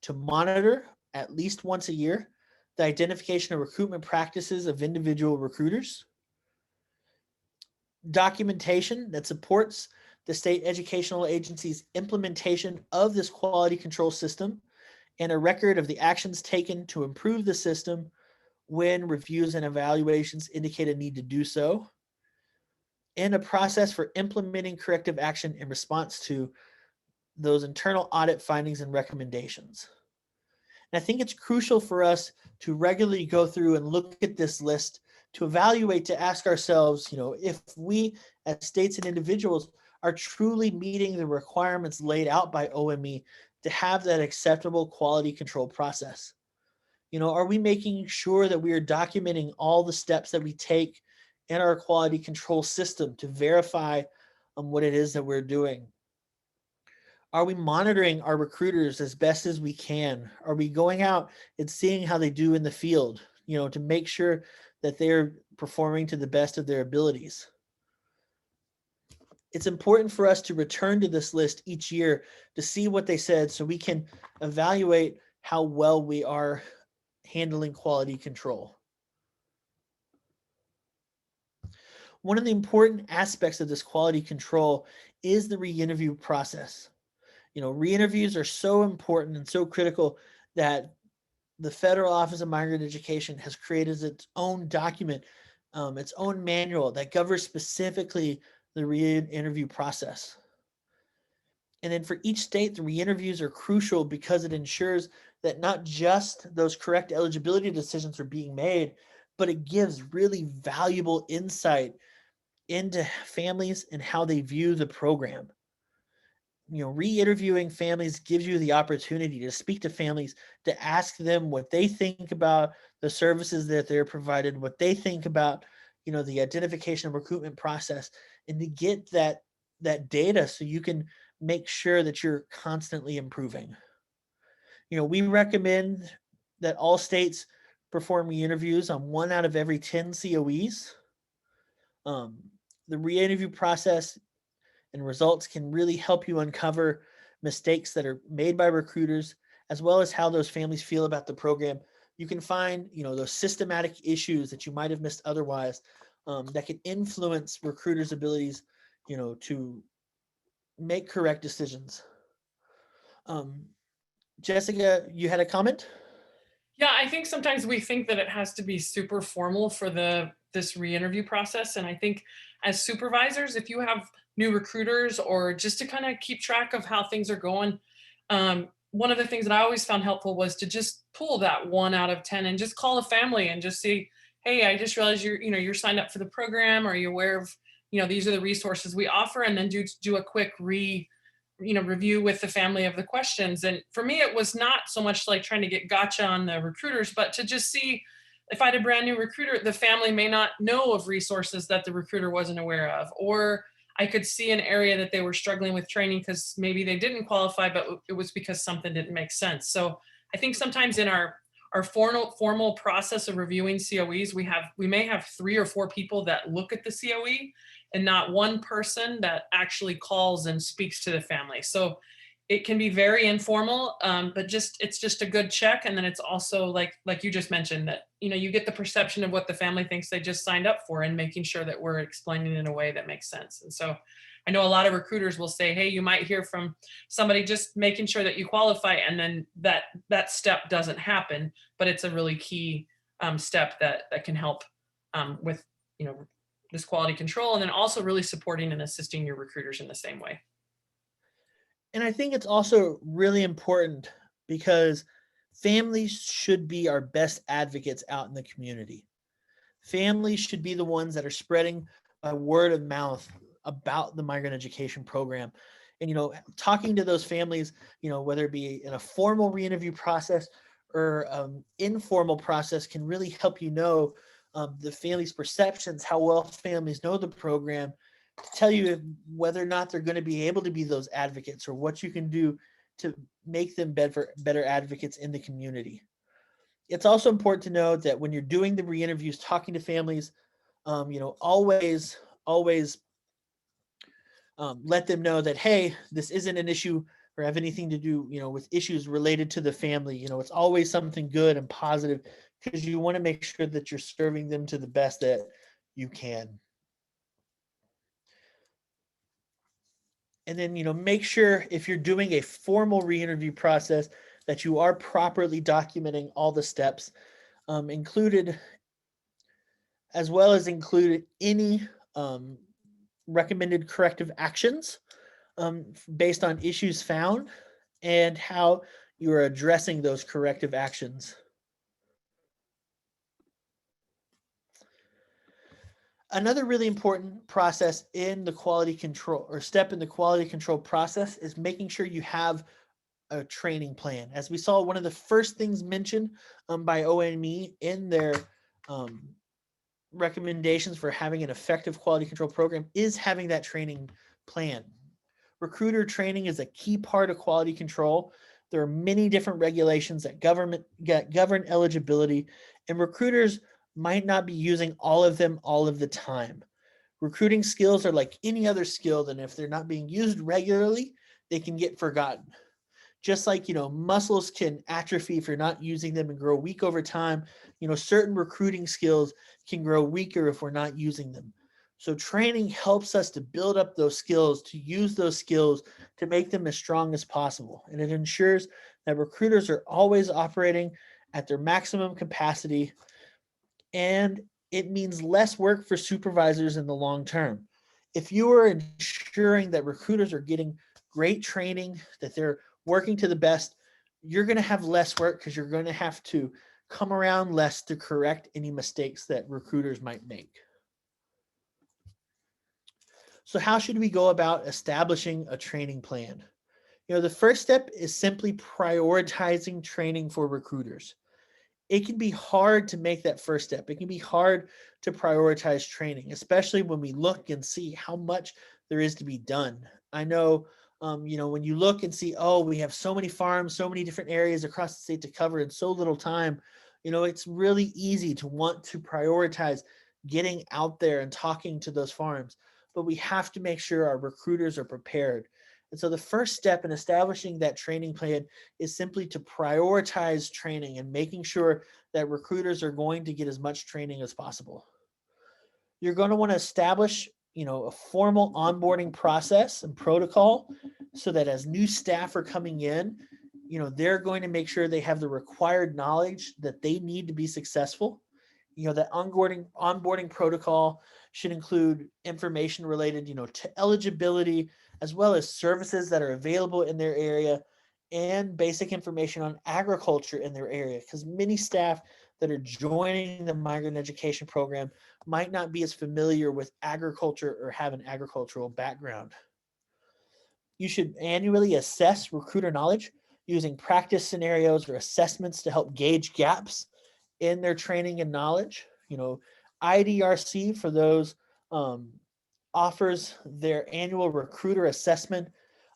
to monitor at least once a year the identification of recruitment practices of individual recruiters, documentation that supports the state educational agency's implementation of this quality control system, and a record of the actions taken to improve the system when reviews and evaluations indicate a need to do so, and a process for implementing corrective action in response to those internal audit findings and recommendations. And I think it's crucial for us to regularly go through and look at this list to evaluate, to ask ourselves, if we as states and individuals are truly meeting the requirements laid out by OME to have that acceptable quality control process. Are we making sure that we are documenting all the steps that we take in our quality control system to verify what it is that we're doing? Are we monitoring our recruiters as best as we can? Are we going out and seeing how they do in the field, to make sure that they're performing to the best of their abilities? It's important for us to return to this list each year to see what they said so we can evaluate how well we are handling quality control. One of the important aspects of this quality control is the re-interview process. Re-interviews are so important and so critical that the Federal Office of Migrant Education has created its own document, its own manual that governs specifically the re-interview process. And then for each state, the re-interviews are crucial because it ensures that not just those correct eligibility decisions are being made, but it gives really valuable insight into families and how they view the program. Re-interviewing families gives you the opportunity to speak to families, to ask them what they think about the services that they're provided, what they think about, the identification and recruitment process, and to get that data so you can make sure that you're constantly improving. We recommend that all states perform re-interviews on 1 out of every 10 COEs. Um, the re-interview process and results can really help you uncover mistakes that are made by recruiters, as well as how those families feel about the program. You can find, those systematic issues that you might have missed otherwise, that can influence recruiters' abilities, to make correct decisions. Jessica, you had a comment? Yeah, I think sometimes we think that it has to be super formal for this re-interview process. And I think as supervisors, if you have new recruiters or just to kind of keep track of how things are going, one of the things that I always found helpful was to just pull that 1 out of 10 and just call a family and just see, hey, I just realized you're signed up for the program. Are you aware of, these are the resources we offer, and then do a quick review with the family of the questions. And for me, it was not so much like trying to get gotcha on the recruiters, but to just see if I had a brand new recruiter, the family may not know of resources that the recruiter wasn't aware of, or I could see an area that they were struggling with training because maybe they didn't qualify, but it was because something didn't make sense. So I think sometimes in our formal process of reviewing COEs, we may have 3 or 4 people that look at the COE and not one person that actually calls and speaks to the family. So it can be very informal, but it's just a good check. And then it's also like you just mentioned that, you get the perception of what the family thinks they just signed up for, and making sure that we're explaining in a way that makes sense. And so I know a lot of recruiters will say, hey, you might hear from somebody just making sure that you qualify, and then that step doesn't happen, but it's a really key step that can help with, this quality control, and then also really supporting and assisting your recruiters in the same way. And I think it's also really important because families should be our best advocates out in the community. Families should be the ones that are spreading by word of mouth about the migrant education program. And, talking to those families, whether it be in a formal re-interview process or informal process, can really help the family's perceptions, how well families know the program, to tell you whether or not they're going to be able to be those advocates, or what you can do to make them better advocates in the community. It's also important to know that when you're doing the re-interviews, talking to families, always let them know that, hey, this isn't an issue or have anything to do, with issues related to the family. It's always something good and positive, because you want to make sure that you're serving them to the best that you can. And then, make sure if you're doing a formal re-interview process that you are properly documenting all the steps, included, as well as include any recommended corrective actions based on issues found, and how you are addressing those corrective actions. Another really important process in the quality control, or step in the quality control process, is making sure you have a training plan. As we saw, one of the first things mentioned by OME in their recommendations for having an effective quality control program is having that training plan. Recruiter training is a key part of quality control. There are many different regulations that govern eligibility, and recruiters might not be using all of them all of the time. Recruiting skills are like any other skill, and if they're not being used regularly, they can get forgotten. Just like, muscles can atrophy if you're not using them and grow weak over time, certain recruiting skills can grow weaker if we're not using them. So training helps us to build up those skills, to use those skills to make them as strong as possible. And it ensures that recruiters are always operating at their maximum capacity, and it means less work for supervisors in the long term. If you are ensuring that recruiters are getting great training, that they're working to the best, you're going to have less work because you're going to have to come around less to correct any mistakes that recruiters might make. So how should we go about establishing a training plan? The first step is simply prioritizing training for recruiters. It can be hard to make that first step. It can be hard to prioritize training, especially when we look and see how much there is to be done. I know, when you look and see, oh, we have so many farms, so many different areas across the state to cover in so little time, it's really easy to want to prioritize getting out there and talking to those farms. But we have to make sure our recruiters are prepared. And so the first step in establishing that training plan is simply to prioritize training and making sure that recruiters are going to get as much training as possible. You're going to want to establish, a formal onboarding process and protocol so that as new staff are coming in, they're going to make sure they have the required knowledge that they need to be successful. That onboarding protocol should include information related, to eligibility, as well as services that are available in their area and basic information on agriculture in their area. Because many staff that are joining the migrant education program might not be as familiar with agriculture or have an agricultural background. You should annually assess recruiter knowledge using practice scenarios or assessments to help gauge gaps in their training and knowledge. IDRC, for those, offers their annual recruiter assessment.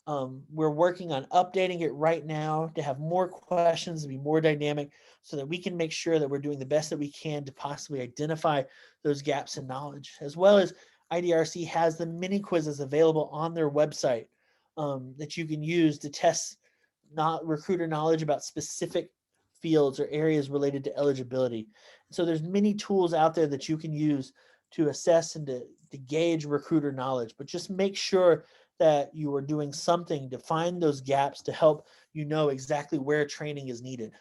We're working on updating it right now to have more questions, to be more dynamic, so that we can make sure that we're doing the best that we can to possibly identify those gaps in knowledge. As well as IDRC has the mini quizzes available on their website that you can use to test not recruiter knowledge about specific fields or areas related to eligibility. So there's many tools out there that you can use to assess and to gauge recruiter knowledge, but just make sure that you are doing something to find those gaps to help you know exactly where training is needed.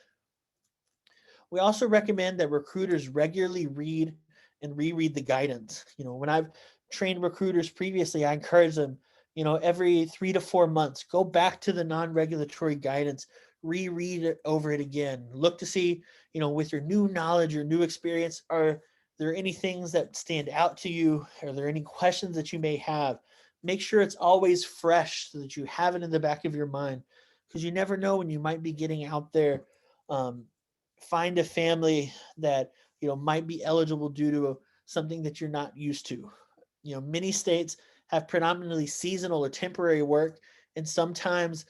We also recommend that recruiters regularly read and reread the guidance. When I've trained recruiters previously, I encourage them, every 3 to 4 months, go back to the non-regulatory guidance, reread it over it again. Look to see, with your new knowledge, your new experience, are there any things that stand out to you? Are there any questions that you may have? Make sure it's always fresh so that you have it in the back of your mind, because you never know when you might be getting out there. Find a family that might be eligible due to something that you're not used to. Many states have predominantly seasonal or temporary work, and sometimes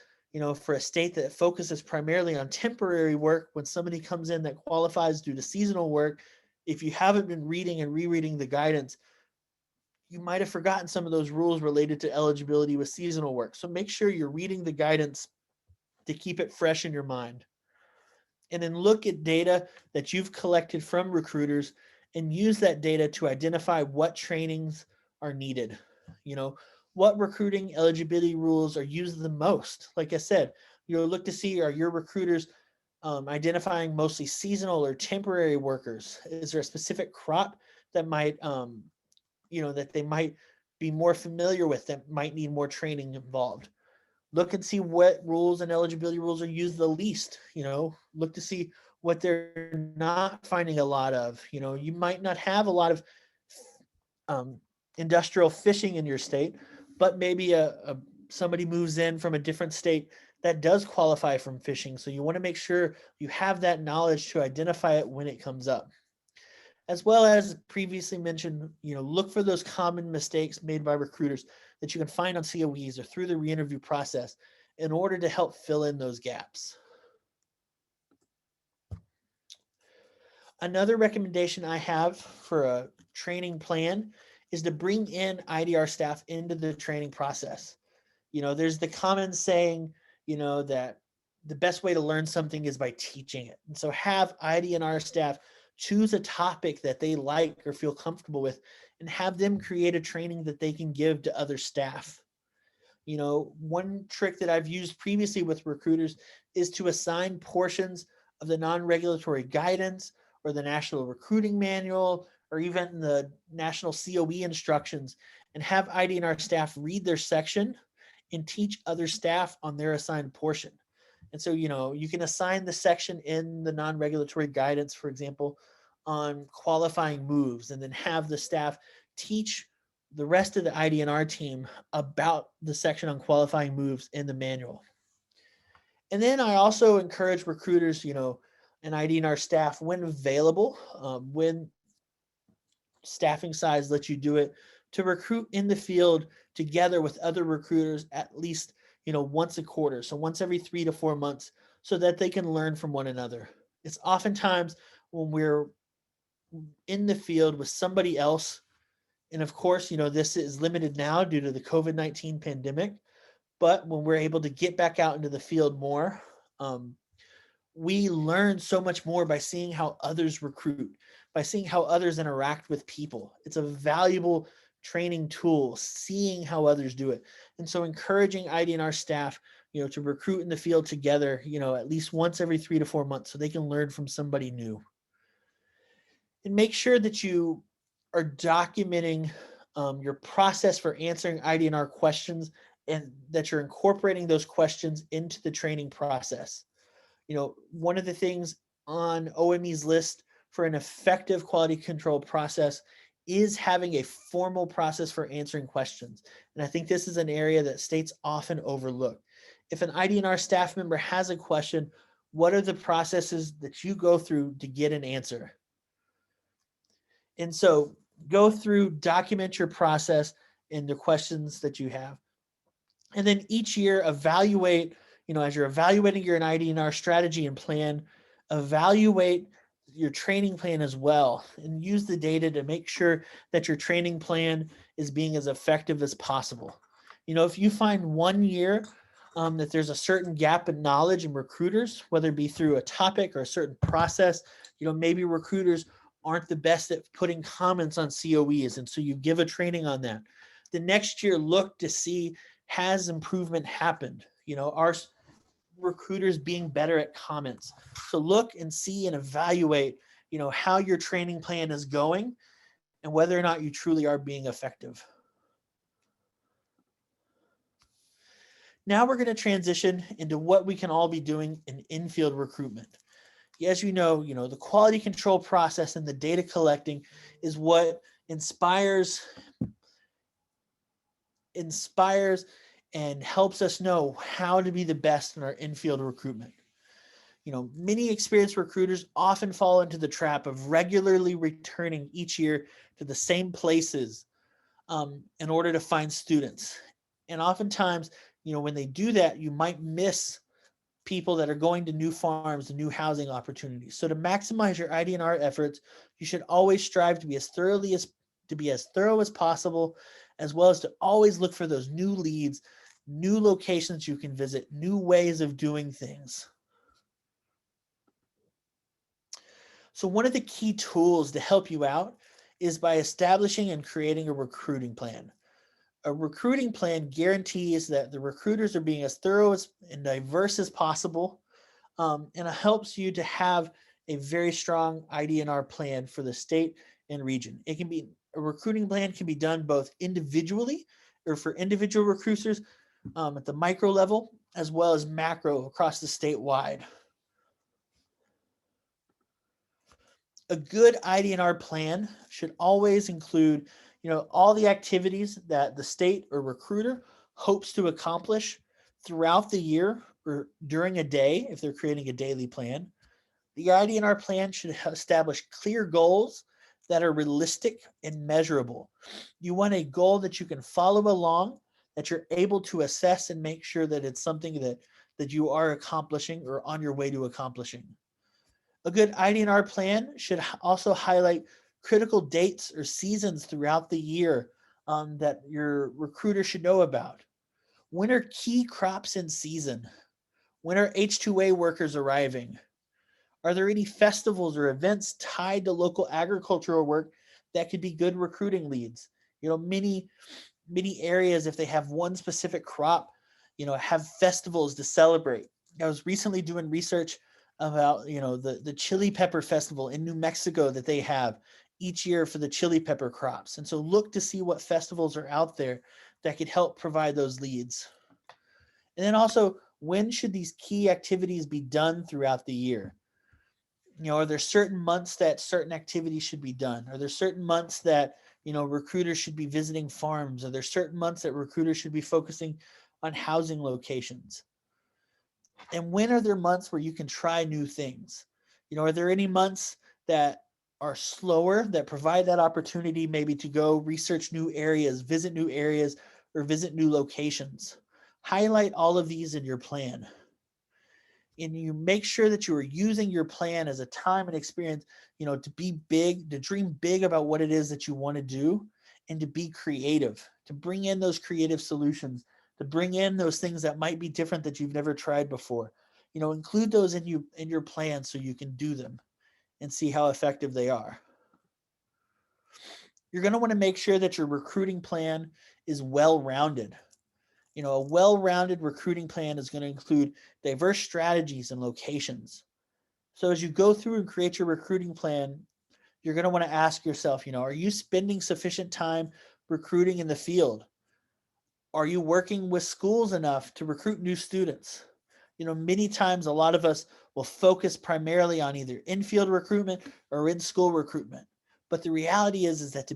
for a state that focuses primarily on temporary work, when somebody comes in that qualifies due to seasonal work, if you haven't been reading and rereading the guidance, you might have forgotten some of those rules related to eligibility with seasonal work. So make sure you're reading the guidance to keep it fresh in your mind. And then look at data that you've collected from recruiters and use that data to identify what trainings are needed. What recruiting eligibility rules are used the most? Like I said, you'll look to see, are your recruiters identifying mostly seasonal or temporary workers? Is there a specific crop that might, that they might be more familiar with, that might need more training involved? Look and see what rules and eligibility rules are used the least. Look to see what they're not finding a lot of. You might not have a lot of um, industrial fishing in your state, but maybe somebody moves in from a different state that does qualify from fishing. So you want to make sure you have that knowledge to identify it when it comes up. As well as previously mentioned, look for those common mistakes made by recruiters that you can find on COEs or through the re-interview process in order to help fill in those gaps. Another recommendation I have for a training plan is to bring in IDR staff into the training process. There's the common saying, that the best way to learn something is by teaching it. And so have ID&R staff choose a topic that they like or feel comfortable with and have them create a training that they can give to other staff. One trick that I've used previously with recruiters is to assign portions of the non-regulatory guidance or the National Recruiting Manual or even the National COE instructions and have ID&R staff read their section and teach other staff on their assigned portion. And so, you can assign the section in the non-regulatory guidance, for example, on qualifying moves, and then have the staff teach the rest of the ID&R team about the section on qualifying moves in the manual. And then I also encourage recruiters, and ID&R staff, when available, when staffing size lets you do it, to recruit in the field together with other recruiters at least, once a quarter. So once every 3 to 4 months, so that they can learn from one another. It's oftentimes when we're in the field with somebody else, and of course, this is limited now due to the COVID-19 pandemic, but when we're able to get back out into the field more, we learn so much more by seeing how others recruit, by seeing how others interact with people. It's a valuable training tool, seeing how others do it. And so encouraging ID&R staff, to recruit in the field together, at least once every 3 to 4 months, so they can learn from somebody new. And make sure that you are documenting your process for answering ID&R questions, and that you're incorporating those questions into the training process. One of the things on OME's list for an effective quality control process is having a formal process for answering questions. And I think this is an area that states often overlook. If an ID&R staff member has a question, what are the processes that you go through to get an answer? And so go through, document your process and the questions that you have. And then each year evaluate, as you're evaluating your ID&R strategy and plan, evaluate your training plan as well, and use the data to make sure that your training plan is being as effective as possible. If you find one year that there's a certain gap in knowledge in recruiters, whether it be through a topic or a certain process, maybe recruiters aren't the best at putting comments on COEs, and so you give a training on that. The next year, look to see, has improvement happened? Are recruiters being better at comments? So look and see and evaluate, how your training plan is going and whether or not you truly are being effective. Now we're going to transition into what we can all be doing in in-field recruitment. As you know, the quality control process and the data collecting is what inspires and helps us know how to be the best in our in-field recruitment. Many experienced recruiters often fall into the trap of regularly returning each year to the same places in order to find students. And oftentimes, when they do that, you might miss people that are going to new farms and new housing opportunities. So to maximize your ID&R efforts, you should always strive to be as thorough as possible, as well as to always look for those new leads, new locations you can visit, new ways of doing things. So one of the key tools to help you out is by establishing and creating a recruiting plan. A recruiting plan guarantees that the recruiters are being as thorough and diverse as possible, and it helps you to have a very strong ID&R plan for the state and region. A recruiting plan can be done both individually or for individual recruiters at the micro level, as well as macro across the statewide. A good ID&R plan should always include, all the activities that the state or recruiter hopes to accomplish throughout the year or during a day if they're creating a daily plan. The ID&R plan should establish clear goals that are realistic and measurable. You want a goal that you can follow along, that you're able to assess and make sure that it's something that you are accomplishing or on your way to accomplishing. A good ID&R plan should also highlight critical dates or seasons throughout the year that your recruiter should know about. When are key crops in season? When are H-2A workers arriving? Are there any festivals or events tied to local agricultural work that could be good recruiting leads? Many areas, if they have one specific crop, have festivals to celebrate. I was recently doing research about, the chili pepper festival in New Mexico that they have each year for the chili pepper crops. And so look to see what festivals are out there that could help provide those leads. And then also, when should these key activities be done throughout the year? Are there certain months that certain activities should be done? Are there certain months that, recruiters should be visiting farms? Are there certain months that recruiters should be focusing on housing locations? And when are there months where you can try new things? Are there any months that are slower that provide that opportunity maybe to go research new areas, or visit new locations? Highlight all of these in your plan. And you make sure that you are using your plan as a time and experience, to be big, to dream big about what it is that you want to do, and to be creative, to bring in those creative solutions, to bring in those things that might be different that you've never tried before. Include those in your plan so you can do them and see how effective they are. You're going to want to make sure that your recruiting plan is well-rounded. A well-rounded recruiting plan is going to include diverse strategies and locations. So as you go through and create your recruiting plan, you're going to want to ask yourself, are you spending sufficient time recruiting in the field? Are you working with schools enough to recruit new students? Many times a lot of us will focus primarily on either in-field recruitment or in-school recruitment. But the reality is that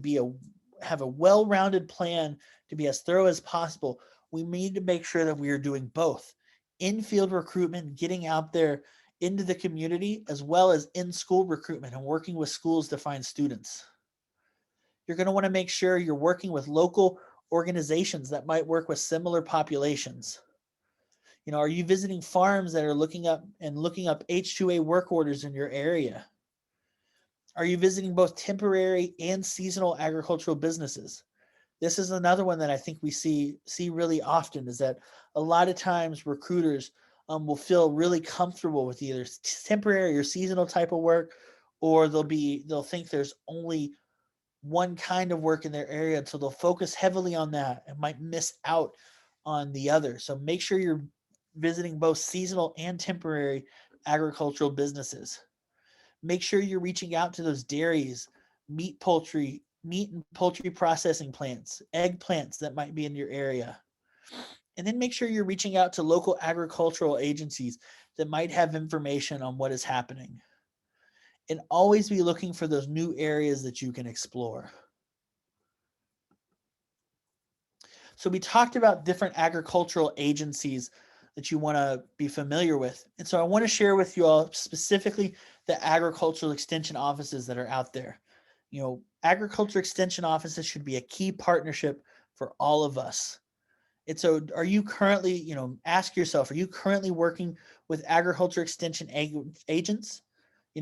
have a well-rounded plan to be as thorough as possible, we need to make sure that we are doing both in-field recruitment, getting out there into the community, as well as in-school recruitment and working with schools to find students. You're going to want to make sure you're working with local organizations that might work with similar populations. Are you visiting farms that are looking up H-2A work orders in your area? Are you visiting both temporary and seasonal agricultural businesses? This is another one that I think we see really often, is that a lot of times recruiters will feel really comfortable with either temporary or seasonal type of work, or they'll think there's only one kind of work in their area, so they'll focus heavily on that and might miss out on the other. So make sure you're visiting both seasonal and temporary agricultural businesses. Make sure you're reaching out to those dairies, meat and poultry processing plants, egg plants that might be in your area. And then make sure you're reaching out to local agricultural agencies that might have information on what is happening. And always be looking for those new areas that you can explore. So we talked about different agricultural agencies that you want to be familiar with. And so I want to share with you all specifically the agricultural extension offices that are out there. Agriculture extension offices should be a key partnership for all of us. And so are you currently, ask yourself, are you currently working with agriculture extension agents?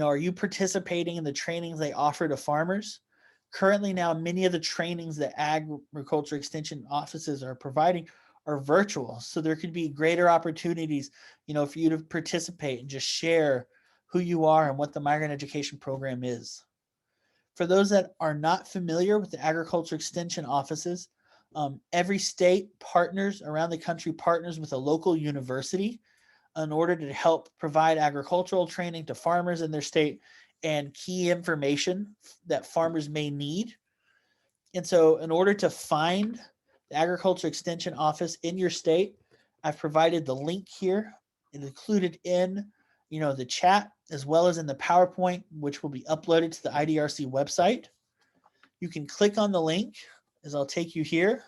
Are you participating in the trainings they offer to farmers? Currently now, many of the trainings that agriculture extension offices are providing are virtual. So there could be greater opportunities, for you to participate and just share who you are and what the migrant education program is. For those that are not familiar with the agriculture extension offices, every state partners around the country partners with a local university in order to help provide agricultural training to farmers in their state and key information that farmers may need. And so in order to find the agriculture extension office in your state, I've provided the link here. It included in, the chat, as well as in the PowerPoint, which will be uploaded to the IDRC website. You can click on the link, as I'll take you here,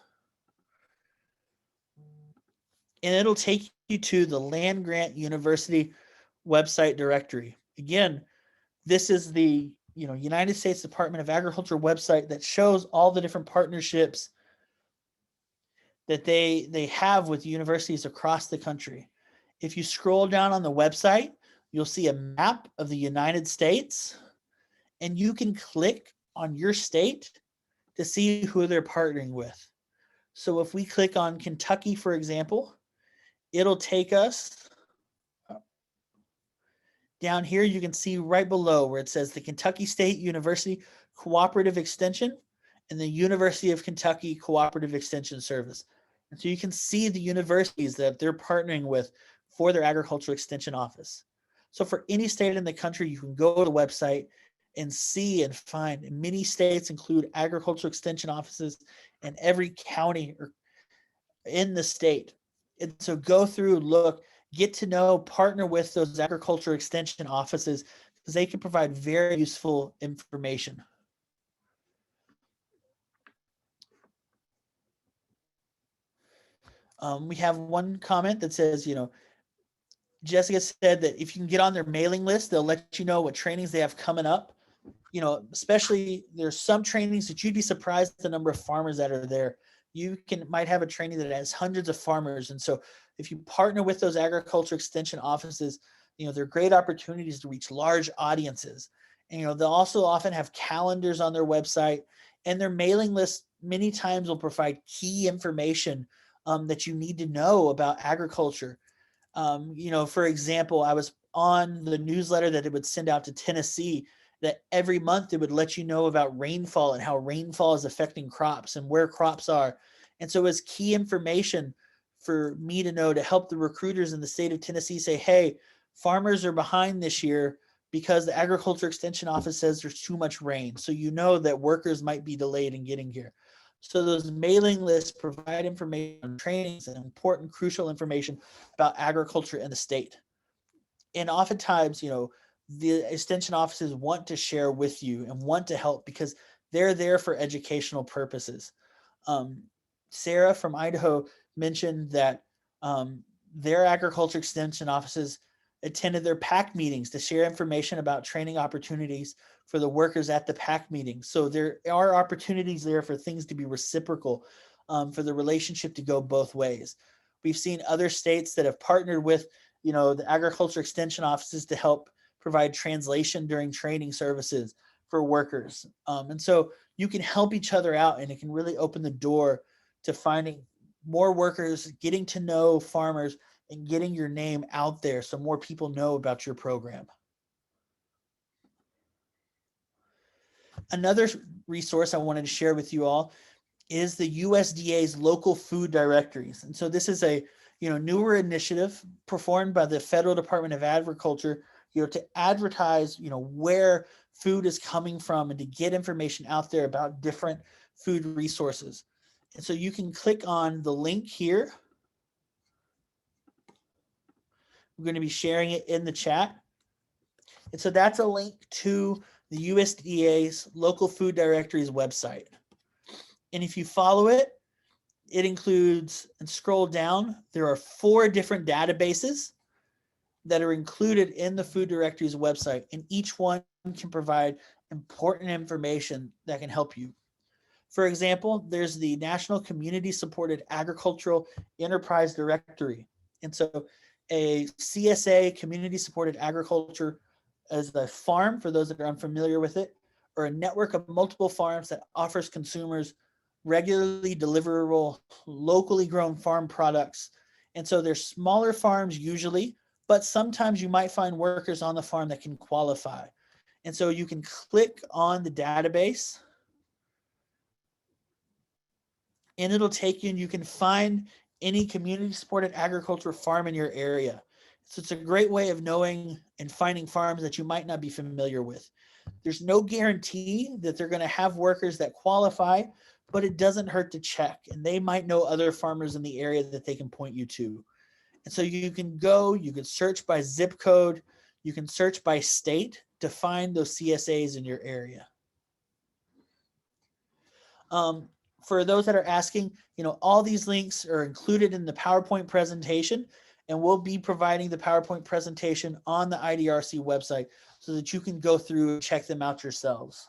and it'll take you to the Land Grant University website directory. Again, this is the United States Department of Agriculture website that shows all the different partnerships that they have with universities across the country. If you scroll down on the website, you'll see a map of the United States, and you can click on your state to see who they're partnering with. So if we click on Kentucky, for example, it'll take us down here. You can see right below where it says the Kentucky State University Cooperative Extension and the University of Kentucky Cooperative Extension Service. And so you can see the universities that they're partnering with for their agricultural extension office. So for any state in the country, you can go to the website and see and find. Many states include agricultural extension offices in every county or in the state. And so go through, look, get to know, partner with those agriculture extension offices because they can provide very useful information. We have one comment that says, Jessica said that if you can get on their mailing list, they'll let you know what trainings they have coming up. Especially there's some trainings that you'd be surprised the number of farmers that are there. You might have a training that has hundreds of farmers. And so if you partner with those agriculture extension offices, they're great opportunities to reach large audiences. And, they'll also often have calendars on their website, and their mailing list many times will provide key information that you need to know about agriculture. For example, I was on the newsletter that it would send out to Tennessee that every month it would let you know about rainfall and how rainfall is affecting crops and where crops are. And so it's key information for me to know to help the recruiters in the state of Tennessee say, hey, farmers are behind this year because the agriculture extension office says there's too much rain. So that workers might be delayed in getting here. So those mailing lists provide information on trainings and important, crucial information about agriculture in the state. And oftentimes, the extension offices want to share with you and want to help because they're there for educational purposes. Sarah from Idaho mentioned that their agriculture extension offices attended their PAC meetings to share information about training opportunities for the workers at the PAC meetings. So there are opportunities there for things to be reciprocal, for the relationship to go both ways. We've seen other states that have partnered with, the agriculture extension offices to help provide translation during training services for workers. And so you can help each other out, and it can really open the door to finding more workers, getting to know farmers, and getting your name out there so more people know about your program. Another resource I wanted to share with you all is the USDA's local food directories. And so this is a newer initiative performed by the Federal Department of Agriculture, to advertise, where food is coming from and to get information out there about different food resources. And so you can click on the link here. We're going to be sharing it in the chat. And so that's a link to the USDA's local food directories website. And if you follow it, it includes, and scroll down, there are 4 different databases that are included in the food directories website, and each one can provide important information that can help you. For example, there's the National Community Supported Agricultural Enterprise Directory. And so a CSA, Community Supported Agriculture, is a farm, for those that are unfamiliar with it, or a network of multiple farms that offers consumers regularly deliverable, locally grown farm products. And so they're smaller farms usually, but sometimes you might find workers on the farm that can qualify. And so you can click on the database and it'll take you, and you can find any community supported agriculture farm in your area. So it's a great way of knowing and finding farms that you might not be familiar with. There's no guarantee that they're going to have workers that qualify, but it doesn't hurt to check, and they might know other farmers in the area that they can point you to. And so you can search by zip code, you can search by state to find those CSAs in your area. For those that are asking, all these links are included in the PowerPoint presentation, and we'll be providing the PowerPoint presentation on the IDRC website so that you can go through and check them out yourselves.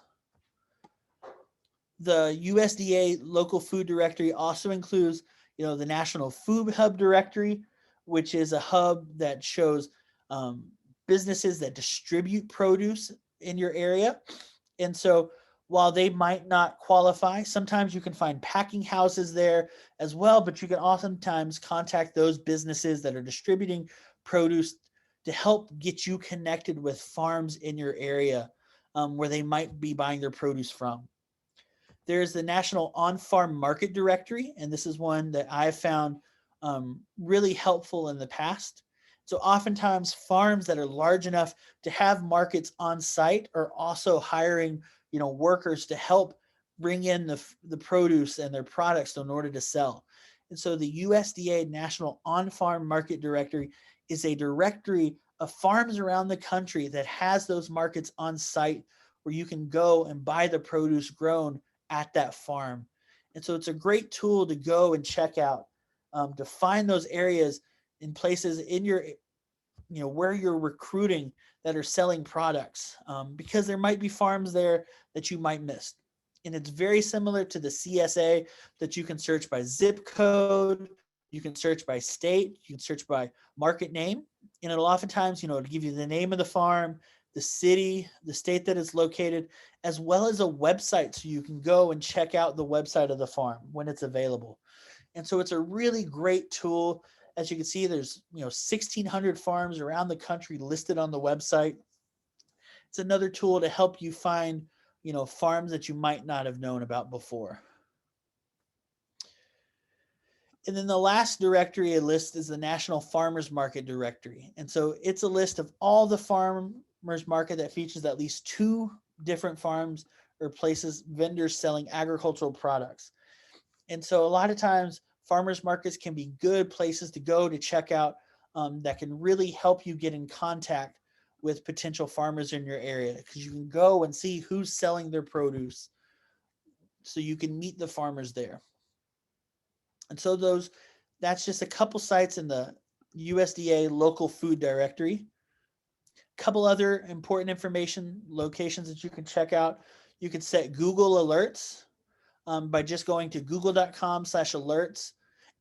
The USDA local food directory also includes, the National Food Hub directory, which is a hub that shows businesses that distribute produce in your area. And so while they might not qualify, sometimes you can find packing houses there as well, but you can oftentimes contact those businesses that are distributing produce to help get you connected with farms in your area where they might be buying their produce from. There's the National On-Farm Market Directory, and this is one that I've found really helpful in the past. So oftentimes farms that are large enough to have markets on site are also hiring workers to help bring in the produce and their products in order to sell. And so the USDA National On-Farm Market Directory is a directory of farms around the country that has those markets on site where you can go and buy the produce grown at that farm. And so it's a great tool to go and check out, to find those areas in places in your, where you're recruiting that are selling products, because there might be farms there that you might miss. And it's very similar to the CSA that you can search by zip code, you can search by state, you can search by market name, and it'll oftentimes, it'll give you the name of the farm, the city, the state that it's located, as well as a website, so you can go and check out the website of the farm when it's available. And so it's a really great tool. As you can see, there's 1,600 farms around the country listed on the website. It's another tool to help you find farms that you might not have known about before. And then the last directory I list is the National Farmers Market Directory. And so it's a list of all the farmers market that features at least 2 different farms or places, vendors selling agricultural products. And so a lot of times farmers markets can be good places to go to check out, that can really help you get in contact with potential farmers in your area, because you can go and see who's selling their produce so you can meet the farmers there. And so that's just a couple sites in the USDA local food directory. A couple other important information locations that you can check out. You can set Google alerts, by just going to google.com/alerts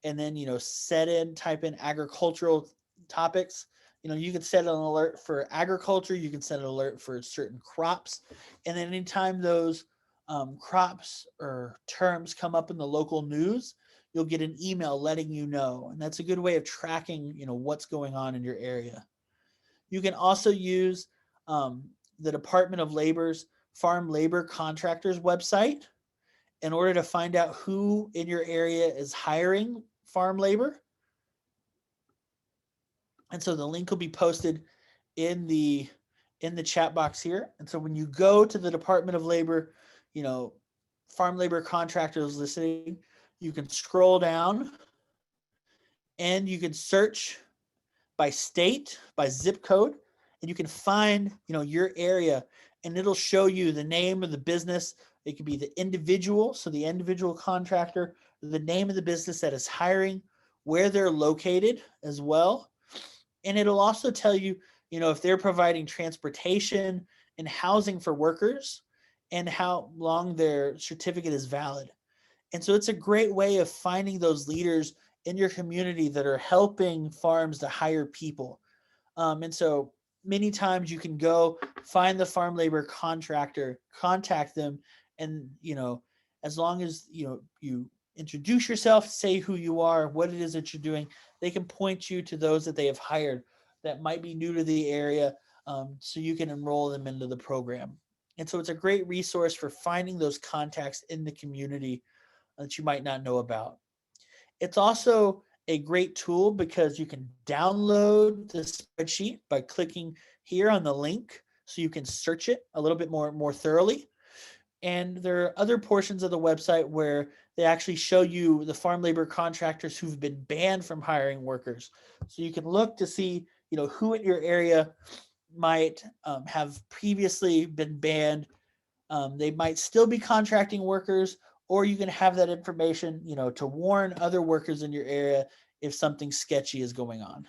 and then, type in agricultural topics. You can set an alert for agriculture, you can set an alert for certain crops. And then anytime those crops or terms come up in the local news, you'll get an email letting you know. And that's a good way of tracking, what's going on in your area. You can also use the Department of Labor's Farm Labor Contractors website in order to find out who in your area is hiring farm labor. And so the link will be posted in the chat box here. And so when you go to the Department of Labor, farm labor contractors listing, you can scroll down and you can search by state, by zip code, and you can find, your area, and it'll show you the name of the business. It could be the individual, so the individual contractor, the name of the business that is hiring, where they're located as well. And it'll also tell you, if they're providing transportation and housing for workers and how long their certificate is valid. And so it's a great way of finding those leaders in your community that are helping farms to hire people. And so many times you can go find the farm labor contractor, contact them, and, as long as, you introduce yourself, say who you are, what it is that you're doing, they can point you to those that they have hired that might be new to the area, so you can enroll them into the program. And so it's a great resource for finding those contacts in the community that you might not know about. It's also a great tool because you can download the spreadsheet by clicking here on the link, so you can search it a little bit more thoroughly. And there are other portions of the website where they actually show you the farm labor contractors who've been banned from hiring workers. So you can look to see, who in your area might have previously been banned. They might still be contracting workers, or you can have that information, to warn other workers in your area if something sketchy is going on.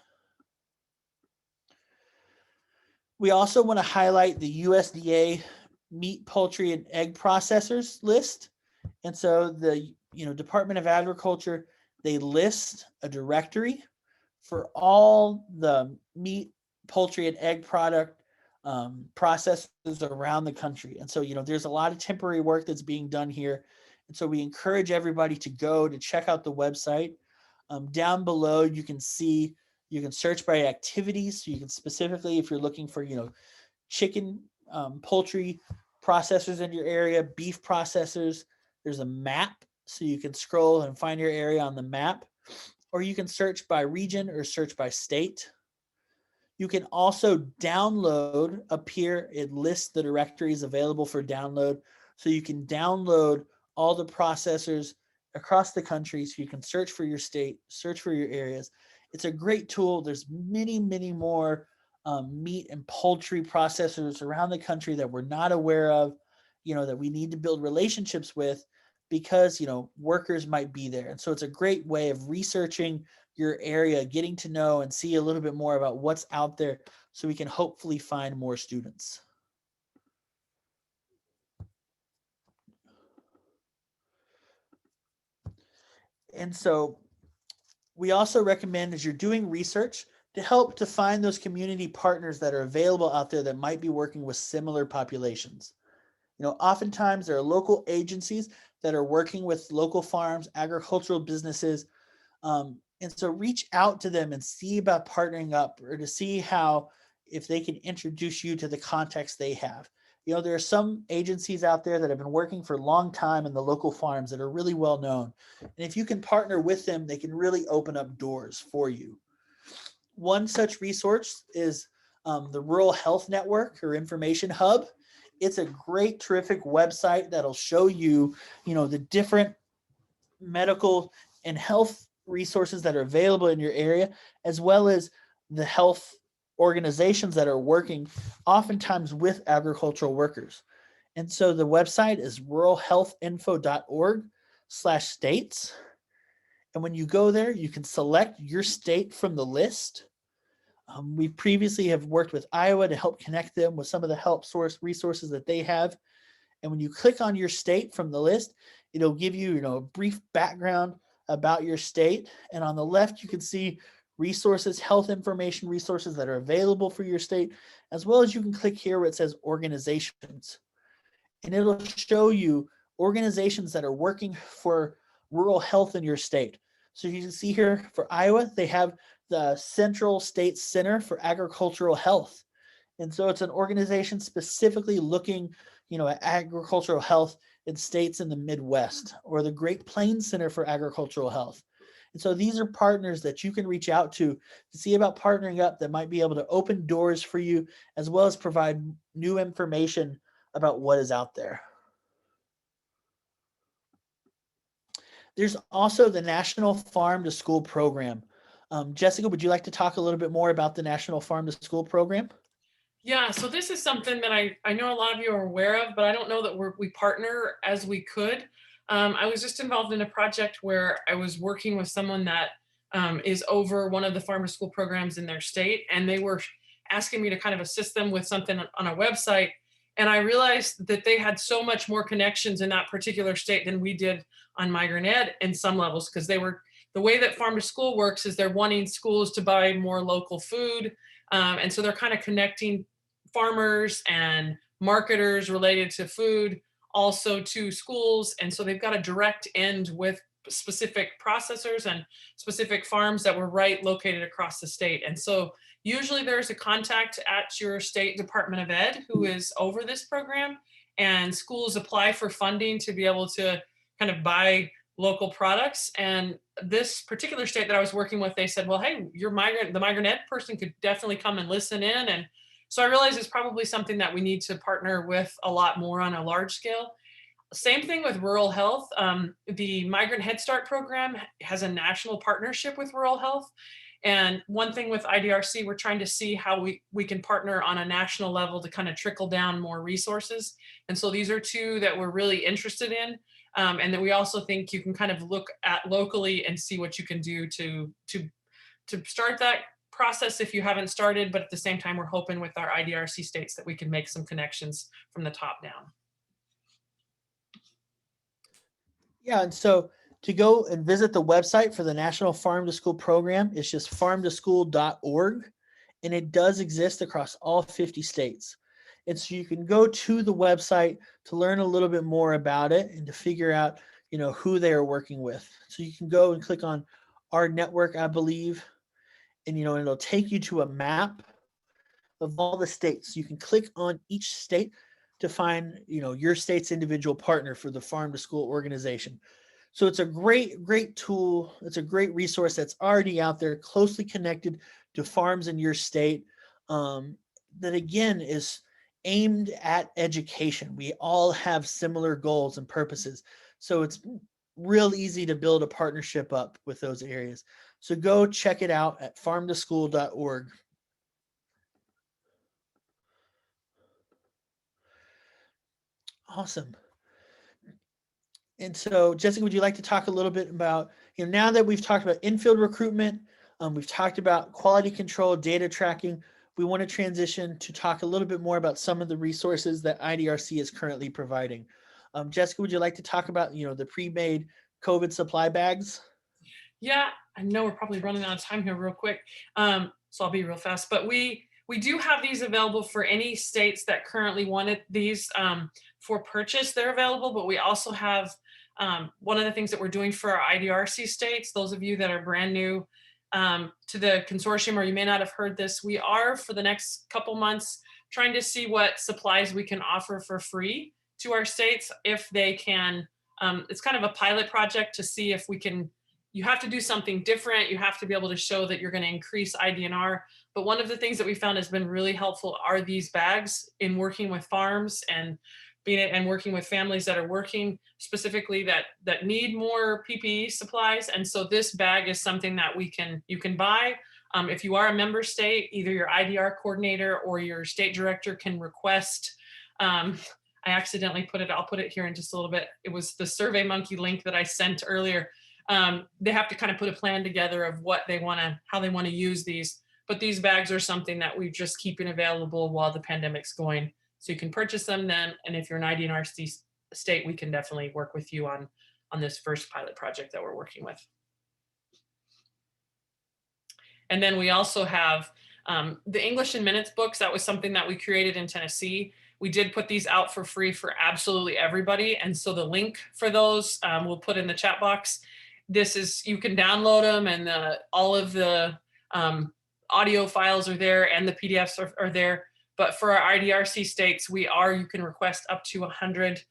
We also want to highlight the USDA meat, poultry, and egg processors list. And so the Department of Agriculture, they list a directory for all the meat, poultry, and egg product processes around the country. And so, there's a lot of temporary work that's being done here. And so we encourage everybody to go to check out the website. Down below, you can search by activities. So you can specifically, if you're looking for, chicken, poultry processors in your area, beef processors, there's a map. So you can scroll and find your area on the map, or you can search by region or search by state. You can also download up here. It lists the directories available for download. So you can download all the processors across the country, so you can search for your state, search for your areas. It's a great tool. There's many, many more meat and poultry processors around the country that we're not aware of, that we need to build relationships with, because workers might be there. And so it's a great way of researching your area, getting to know and see a little bit more about what's out there, so we can hopefully find more students. And so we also recommend, as you're doing research, to help to find those community partners that are available out there that might be working with similar populations. Oftentimes there are local agencies that are working with local farms, agricultural businesses. And so reach out to them and see about partnering up, or to see how, if they can introduce you to the contacts they have. There are some agencies out there that have been working for a long time in the local farms that are really well known. And if you can partner with them, they can really open up doors for you. One such resource is the Rural Health Network or Information Hub. It's a great, terrific website that'll show you, the different medical and health resources that are available in your area, as well as the health organizations that are working oftentimes with agricultural workers. And so the website is ruralhealthinfo.org/states. And when you go there, you can select your state from the list. We previously have worked with Iowa to help connect them with some of the help source resources that they have. And when you click on your state from the list, it'll give you, a brief background about your state. And on the left, you can see resources, health information resources that are available for your state, as well as you can click here where it says organizations. And it'll show you organizations that are working for rural health in your state. So you can see here for Iowa, they have the Central States Center for Agricultural Health. And so it's an organization specifically looking, at agricultural health in states in the Midwest, or the Great Plains Center for Agricultural Health. And so these are partners that you can reach out to see about partnering up, that might be able to open doors for you, as well as provide new information about what is out there. There's also the National Farm to School program. Jessica, would you like to talk a little bit more about the National Farm to School program? Yeah, so this is something that I know a lot of you are aware of, but I don't know that we partner as we could. I was just involved in a project where I was working with someone that is over one of the farm to school programs in their state, and they were asking me to kind of assist them with something on a website. And I realized that they had so much more connections in that particular state than we did on Migrant Ed in some levels, because the way that farm to school works is they're wanting schools to buy more local food. And so they're kind of connecting farmers and marketers related to food also to schools. And so they've got a direct end with specific processors and specific farms that were right located across the state. And so usually there's a contact at your state Department of Ed who is over this program, and schools apply for funding to be able to kind of buy local products. And this particular state that I was working with, they said, well, hey, the migrant ed person could definitely come and listen in. And so I realized it's probably something that we need to partner with a lot more on a large scale. Same thing with rural health. The Migrant Head Start program has a national partnership with rural health. And one thing with IDRC, we're trying to see how we can partner on a national level to kind of trickle down more resources. And so these are two that we're really interested in. And then we also think you can kind of look at locally and see what you can do to start that process if you haven't started. But at the same time, we're hoping with our IDRC states that we can make some connections from the top down. Yeah, and so to go and visit the website for the National Farm to School program, it's just farmtoschool.org, and it does exist across all 50 states. And so you can go to the website to learn a little bit more about it and to figure out, who they are working with. So you can go and click on our network, I believe, and it'll take you to a map of all the states. You can click on each state to find, your state's individual partner for the farm to school organization. So it's a great tool. It's a great resource that's already out there, closely connected to farms in your state. That again is aimed at education. We all have similar goals and purposes. So it's real easy to build a partnership up with those areas. So go check it out at farmtoschool.org. Awesome. And so, Jessica, would you like to talk a little bit about, now that we've talked about infield recruitment, we've talked about quality control, data tracking, we want to transition to talk a little bit more about some of the resources that IDRC is currently providing. Jessica, would you like to talk about, the pre-made COVID supply bags? Yeah, I know we're probably running out of time here real quick, so I'll be real fast. But we do have these available for any states that currently wanted these for purchase. They're available, but we also have one of the things that we're doing for our IDRC states. Those of you that are brand new to the consortium, or you may not have heard this, we are for the next couple months trying to see what supplies we can offer for free to our states if they can. It's kind of a pilot project to see if we can. You have to do something different. You have to be able to show that you're going to increase ID&R. But one of the things that we found has been really helpful are these bags in working with farms and working with families that are working specifically that need more PPE supplies. And so this bag is something that you can buy. If you are a member state, either your IDR coordinator or your state director can request. I accidentally I'll put it here in just a little bit. It was the SurveyMonkey link that I sent earlier. They have to kind of put a plan together of how they want to use these. But these bags are something that we're just keeping available while the pandemic's going. So you can purchase them then. And if you're an ID&R state, we can definitely work with you on this first pilot project that we're working with. And then we also have the English in Minutes books. That was something that we created in Tennessee. We did put these out for free for absolutely everybody. And so the link for those we'll put in the chat box. You can download them, and all of the audio files are there and the PDFs are there. But for our IDRC states, you can request up to 100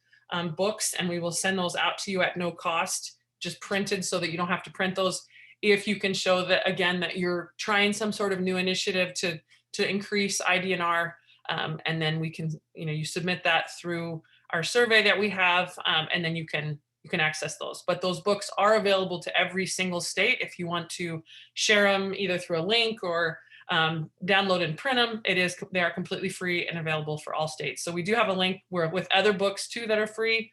books, and we will send those out to you at no cost, just printed so that you don't have to print those. If you can show that, again, that you're trying some sort of new initiative to increase ID&R, and then we can, you submit that through our survey that we have, and then you can access those. But those books are available to every single state. If you want to share them either through a link or download and print them, they are completely free and available for all states. So we do have a link with other books too that are free.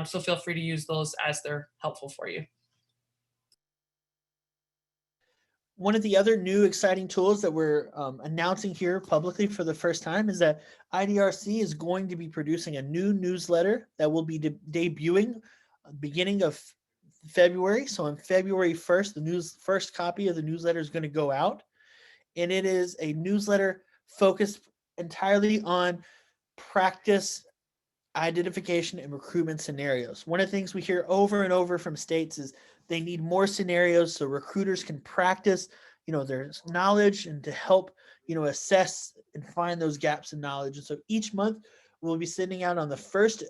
So feel free to use those as they're helpful for you. One of the other new exciting tools that we're announcing here publicly for the first time is that IDRC is going to be producing a new newsletter that will be debuting beginning of February. So on February 1st, the first copy of the newsletter is going to go out. And it is a newsletter focused entirely on practice identification and recruitment scenarios. One of the things we hear over and over from states is they need more scenarios so recruiters can practice, their knowledge and to help, assess and find those gaps in knowledge. And so each month we'll be sending out on the first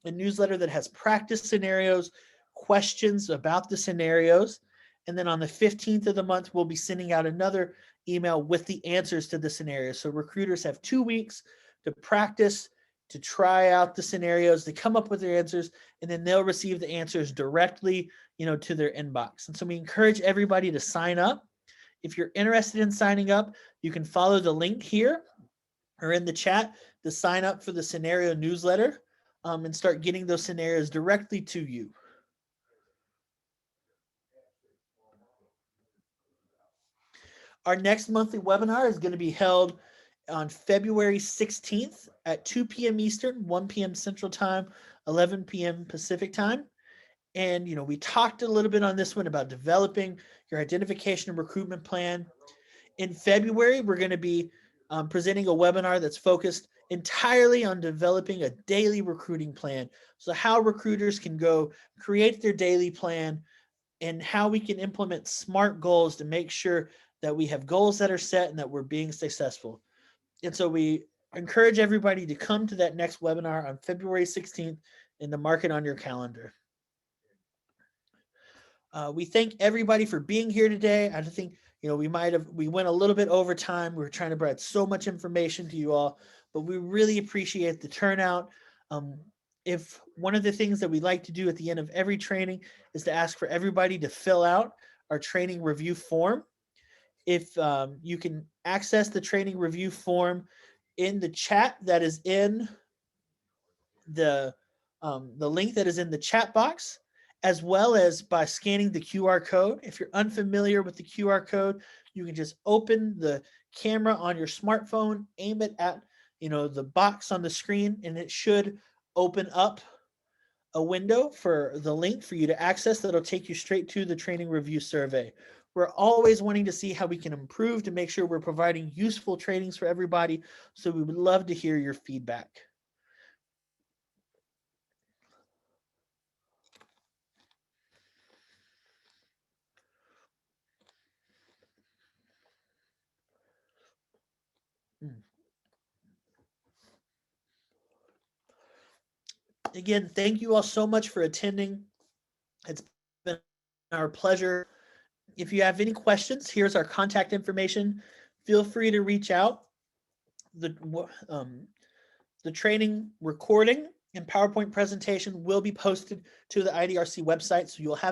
a newsletter that has practice scenarios, questions about the scenarios. And then on the 15th of the month, we'll be sending out another email with the answers to the scenarios. So recruiters have 2 weeks to practice, to try out the scenarios, to come up with their answers, and then they'll receive the answers directly, to their inbox. And so we encourage everybody to sign up. If you're interested in signing up, you can follow the link here or in the chat to sign up for the scenario newsletter and start getting those scenarios directly to you. Our next monthly webinar is going to be held on February 16th at 2 p.m. Eastern, 1 p.m. Central Time, 11 p.m. Pacific Time. And, we talked a little bit on this one about developing your identification and recruitment plan. In February, we're going to be presenting a webinar that's focused entirely on developing a daily recruiting plan. So how recruiters can go create their daily plan and how we can implement SMART goals to make sure that we have goals that are set and that we're being successful. And so we encourage everybody to come to that next webinar on February 16th and to mark it on your calendar. We thank everybody for being here today. I think, we went a little bit over time. We were trying to provide so much information to you all, but we really appreciate the turnout. if one of the things that we like to do at the end of every training is to ask for everybody to fill out our training review form. If you can access the training review form in the chat that is in the link that is in the chat box, as well as by scanning the QR code. If you're unfamiliar with the QR code, you can just open the camera on your smartphone, aim it at the box on the screen, and it should open up a window for the link for you to access that'll take you straight to the training review survey. We're always wanting to see how we can improve to make sure we're providing useful trainings for everybody. So we would love to hear your feedback. Again, thank you all so much for attending. It's been our pleasure. If you have any questions, here's our contact information. Feel free to reach out. The training recording and PowerPoint presentation will be posted to the IDRC website, so you'll have